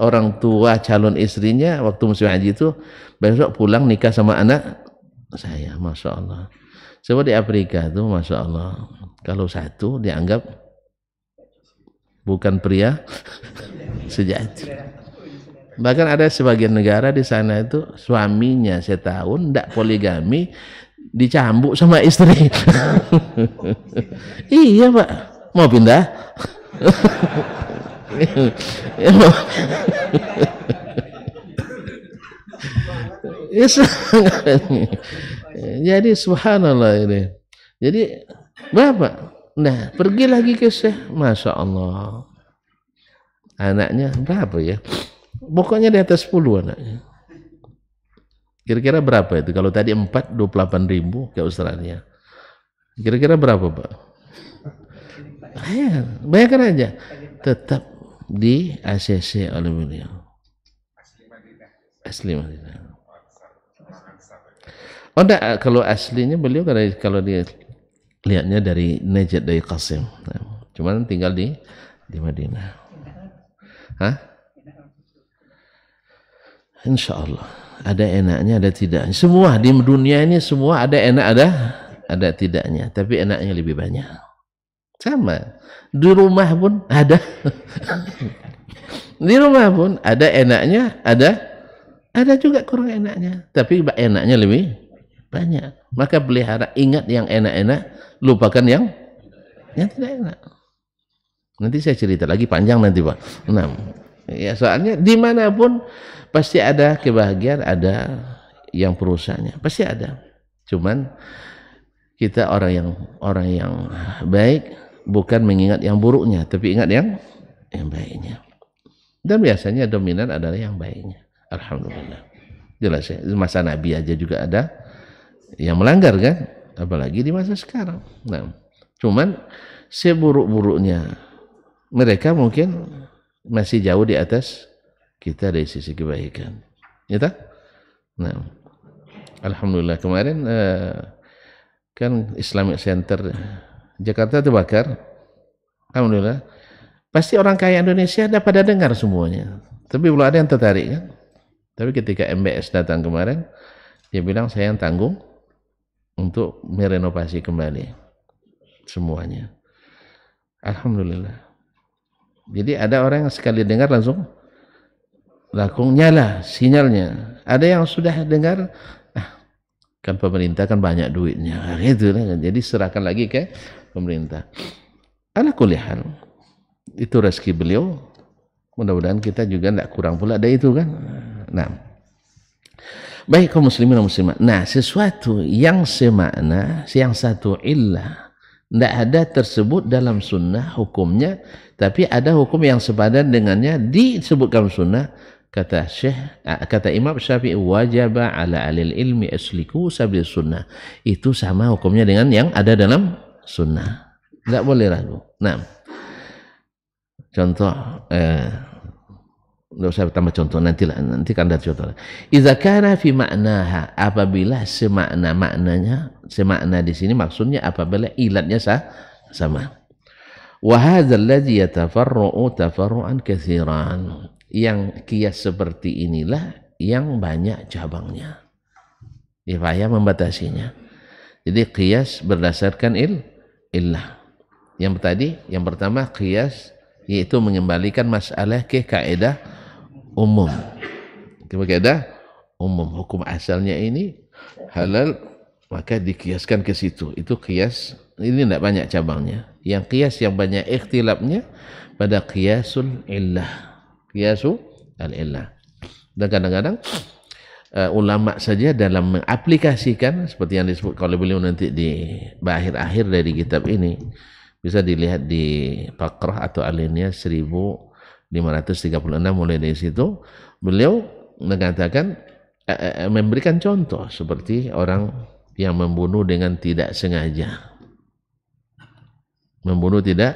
orang tua calon istrinya waktu musim haji itu besok pulang nikah sama anak saya, Masya Allah. Sebab di Afrika itu Masya Allah, kalau satu dianggap bukan pria sejati. Bahkan ada sebagian negara di sana itu suaminya setahun tidak poligami, dicambuk sama istri. Iya Pak, mau pindah? Jadi subhanallah ini. Jadi Bapak, nah pergi lagi ke Syekh, Masya Allah. Anaknya berapa ya? Pokoknya di atas 10 anaknya. Kira-kira berapa itu? Kalau tadi 28.000 ke Australia. Kira-kira berapa, Pak? Bayangkan aja. Tetap di ACC oleh beliau. Asli Madinah. Oh enggak, kalau aslinya beliau kalau dia lihatnya dari Najd, dari Qasim. Nah, cuman tinggal di Madinah. Hah? Insya Allah. Ada enaknya, ada tidaknya. Semua di dunia ini semua ada enak, ada tidaknya. Tapi enaknya lebih banyak. Sama. Di rumah pun ada. Di rumah pun ada enaknya, ada juga kurang enaknya. Tapi enaknya lebih banyak. Maka pelihara, ingat yang enak-enak, lupakan yang tidak enak. Nanti saya cerita lagi panjang nanti, Pak. Nah, ya soalnya dimanapun pasti ada kebahagiaan, ada yang perusaknya, pasti ada. Cuman kita orang yang baik bukan mengingat yang buruknya, tapi ingat yang baiknya. Dan biasanya dominan adalah yang baiknya. Alhamdulillah. Jelas ya, masa Nabi aja juga ada yang melanggar kan, apalagi di masa sekarang. Nah, cuman seburuk-buruknya mereka mungkin masih jauh di atas kita dari sisi kebaikan. Ya tak? Nah, alhamdulillah kemarin kan Islamic Center Jakarta terbakar. Alhamdulillah. Pasti orang kaya Indonesia ada pada dengar semuanya. Tapi belum ada yang tertarik kan? Tapi ketika MBS datang kemarin, dia bilang saya yang tanggung untuk merenovasi kembali semuanya. Alhamdulillah. Jadi ada orang yang sekali dengar langsung nyala sinyalnya. Ada yang sudah dengar, kan pemerintah kan banyak duitnya, gitu. Jadi serahkan lagi ke pemerintah. Ala kulli hal, itu rezeki beliau. Mudah-mudahan kita juga tidak kurang pula dari itu kan. Nah, baik kaum muslimin dan muslimat. Nah, sesuatu yang semakna, yang satu illah, tidak ada tersebut dalam sunnah hukumnya, tapi ada hukum yang sepadan dengannya disebutkan sunnah. Kata Imam Syafi'i, wajaba ala alil ilmi asliku sabil sunnah. Itu sama hukumnya dengan yang ada dalam sunnah. Tidak boleh ragu. Nah, contoh, tidak usah tambah contoh, nanti kan ada contoh. Idza kana fi ma'naha, apabila maknanya semakna di sini maksudnya apabila ilatnya sama. Wa hadzal ladzi yatafarra'u tafarru'an katsiran. Yang kias seperti inilah yang banyak cabangnya. Payah membatasinya. Jadi kias berdasarkan illah. Yang pertama kias yaitu mengembalikan masalah ke kaidah umum. Kaidah umum, hukum asalnya ini halal, maka dikiaskan ke situ. Itu kias, ini tidak banyak cabangnya. Yang kias yang banyak ikhtilafnya pada kiasul illah. Kiasu al-illah. Dan kadang-kadang ulama saja dalam mengaplikasikan seperti yang disebut oleh beliau nanti di akhir-akhir dari kitab ini, bisa dilihat di Faqrah atau alinea 1536, mulai dari situ beliau mengatakan memberikan contoh seperti orang yang membunuh dengan tidak sengaja. Membunuh tidak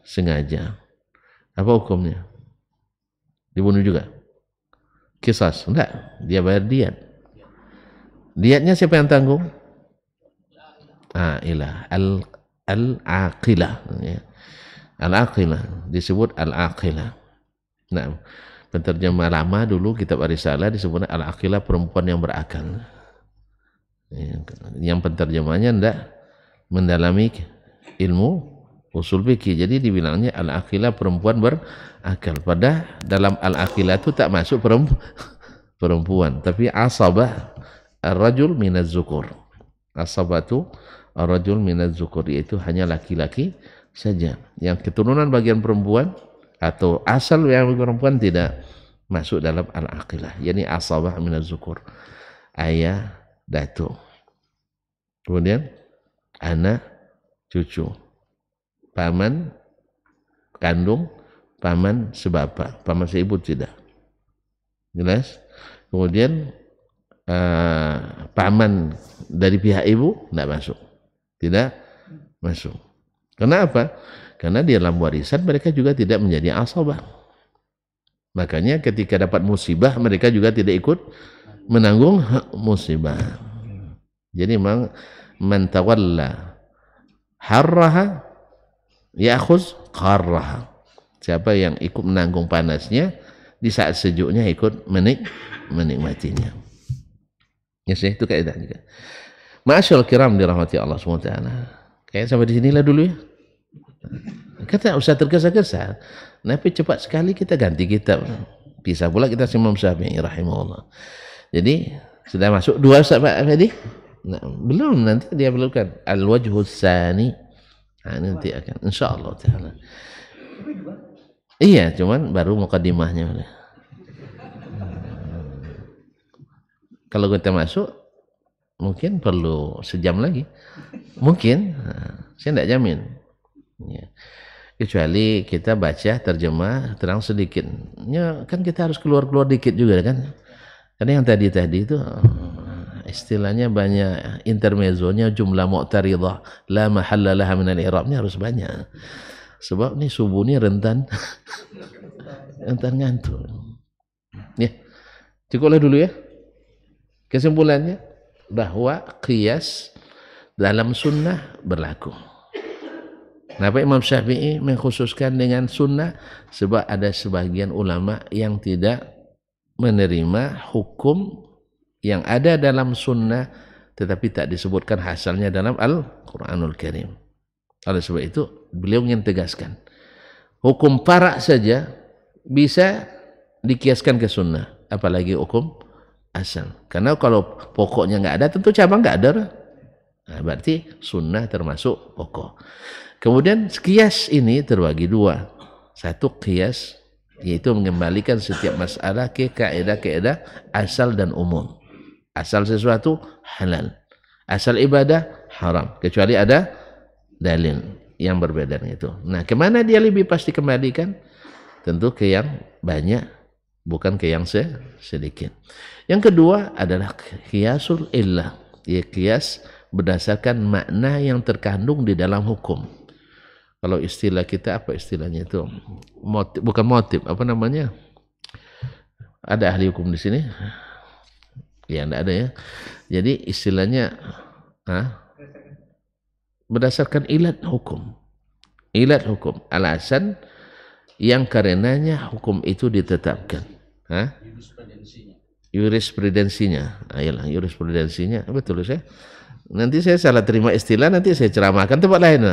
sengaja. Apa hukumnya? Dibunuh juga? Qisas? Enggak, dia bayar diat. Diatnya siapa yang tanggung? Al-aqilah. Al-aqilah disebut al-aqilah. Nah, penterjemah lama dulu kitab Ar-Risalah disebut al-aqilah, perempuan yang berakal. Yang penterjemahnya enggak mendalami ilmu usul fikih, jadi dibilangnya al-aqilah, perempuan berakal. Pada dalam al-aqilah itu tak masuk perempuan, tapi asabah ar-rajul minaz zukur. Asabatu ar-rajul minaz zukur, yaitu hanya laki-laki saja. Yang keturunan bagian perempuan atau asal yang bagi perempuan tidak masuk dalam al-aqilah, yakni asabah minaz zukur, ayah, datuk, kemudian anak, cucu, paman, kandung, paman sebapa, paman seibu tidak. Jelas? Kemudian paman dari pihak ibu tidak masuk. Tidak masuk. Kenapa? Karena di dalam warisan mereka juga tidak menjadi asabah. Makanya ketika dapat musibah mereka juga tidak ikut menanggung musibah. Jadi memang man tawalla harraha ya'khuz qarraha. Siapa yang ikut menanggung panasnya, di saat sejuknya ikut menikmatinya. Ya sih, itu kaidah juga. Ma'asyarul kiram dirahmati Allah SWT. Kayak sampai di sinilah dulu ya. Kita usah tergesa-gesa. Tapi cepat sekali kita ganti kitab. Bisa pula kita Imam Syafi'i rahimahullah. Jadi sudah masuk 2 Ustaz Pak Fadi? Nah, belum, nanti dia belumkan al-wajhus tsani. Nah, nanti akan insyaallah taala. Iya, cuman baru mukadimahnya. Kalau kita masuk mungkin perlu sejam lagi. Mungkin, saya tidak jamin. Ya. Kecuali kita baca terjemah terang sedikit. Ya, kan kita harus keluar-keluar dikit juga kan. Karena yang tadi itu istilahnya banyak intermezzonya, jumlah mu'taridah la mahalla laha min al-i'rab, ini harus banyak. Sebab ini subuh ini rentan ngantuk. Ya. Cukuplah dulu ya. Kesimpulannya bahwa qiyas dalam sunnah berlaku. Kenapa Imam Syafi'i mengkhususkan dengan sunnah? Sebab ada sebagian ulama yang tidak menerima hukum yang ada dalam sunnah tetapi tak disebutkan hasilnya dalam Al-Quranul Karim. Oleh sebab itu beliau ingin tegaskan hukum parak saja bisa dikiaskan ke sunnah, apalagi hukum asal. Karena kalau pokoknya nggak ada, tentu cabang nggak ada. Nah, berarti sunnah termasuk pokok. Kemudian kias ini terbagi 2. Satu kias yaitu mengembalikan setiap masalah ke kaidah-kaidah asal dan umum. Asal sesuatu halal, asal ibadah haram, kecuali ada dalil yang berbeda dengan itu. Nah, kemana dia lebih pasti kembalikan? Tentu ke yang banyak, bukan ke yang sedikit. Yang kedua adalah qiyasul illah, ya qiyas berdasarkan makna yang terkandung di dalam hukum. Kalau istilah kita apa istilahnya itu? Motif, bukan motif, apa namanya? Ada ahli hukum di sini? Ya, enggak ada ya. Jadi istilahnya berdasarkan ilat hukum. Ilat hukum, alasan yang karenanya hukum itu ditetapkan. Jurisprudensinya. Ayolah, jurisprudensinya. Betul saya. Nanti saya salah terima istilah, nanti saya ceramahkan tempat lain.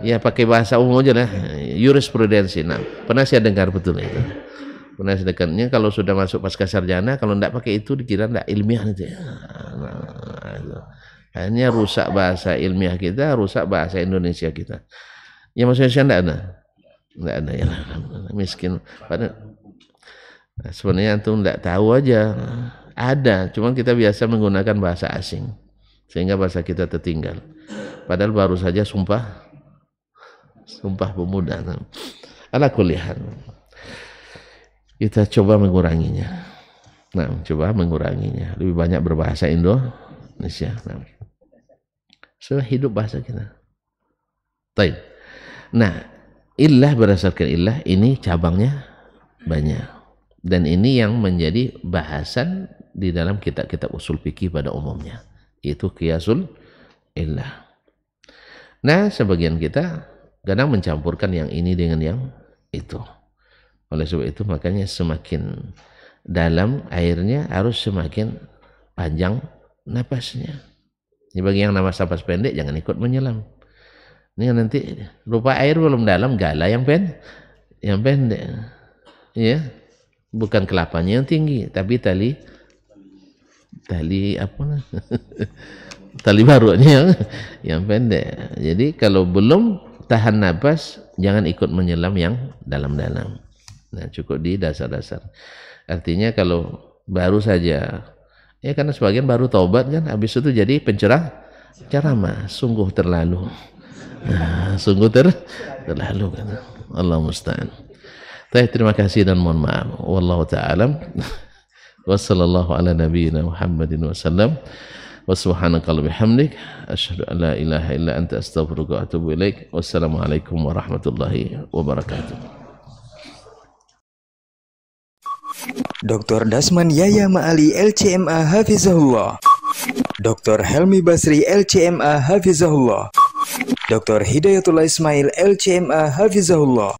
Ya pakai bahasa umum aja lah. Jurisprudensi. Nah, pernah saya dengar betul itu. Pernah saya dengarnya kalau sudah masuk pasca sarjana, kalau tidak pakai itu dikira tidak ilmiah nanti. Hanya rusak bahasa ilmiah kita, rusak bahasa Indonesia kita. Ya maksudnya saya tidak ada. Tidak ada ya. Miskin. Nah, sebenarnya antum tidak tahu aja. Ada, cuma kita biasa menggunakan bahasa asing. Sehingga bahasa kita tertinggal. Padahal baru saja sumpah pemuda. Ala kulli hal. Kita coba menguranginya. Nah, coba menguranginya. Lebih banyak berbahasa Indonesia. So, hidup bahasa kita. Baik. Nah, illah berdasarkan illah ini cabangnya banyak. Dan ini yang menjadi bahasan di dalam kitab-kitab usul fikih pada umumnya. Itu qiyasul illah. Nah, sebagian kita kadang mencampurkan yang ini dengan yang itu. Oleh sebab itu makanya semakin dalam airnya harus semakin panjang napasnya. Ini bagi yang napas pendek jangan ikut menyelam. Ini nanti rupa air belum dalam, gala yang pendek. Ya. Bukan kelapanya yang tinggi, tapi tali apa? Tali barunya yang pendek. Jadi kalau belum tahan napas, jangan ikut menyelam yang dalam-dalam. Nah, cukup di dasar-dasar. Artinya kalau baru saja, ya karena sebagian baru taubat kan, habis itu jadi penceramah, sungguh terlalu. Nah, sungguh terlalu kan. Allah musta'an. Terima kasih dan mohon maaf. Wallahu ta'ala. Wassallallahu ala nabiyyina Muhammadin wasallam. Wa subhanaka wa bihamdik asyhadu an la ilaha illa anta astaghfiruka wa atubu ilaik. Wassalamualaikum warahmatullahi wabarakatuh. Dr. Dasman Yaya Ma'ali LCMA Hafizahullah, Dr. Helmi Basri LCMA Hafizahullah, Dr. Hidayatullah Ismail LCMA Hafizahullah.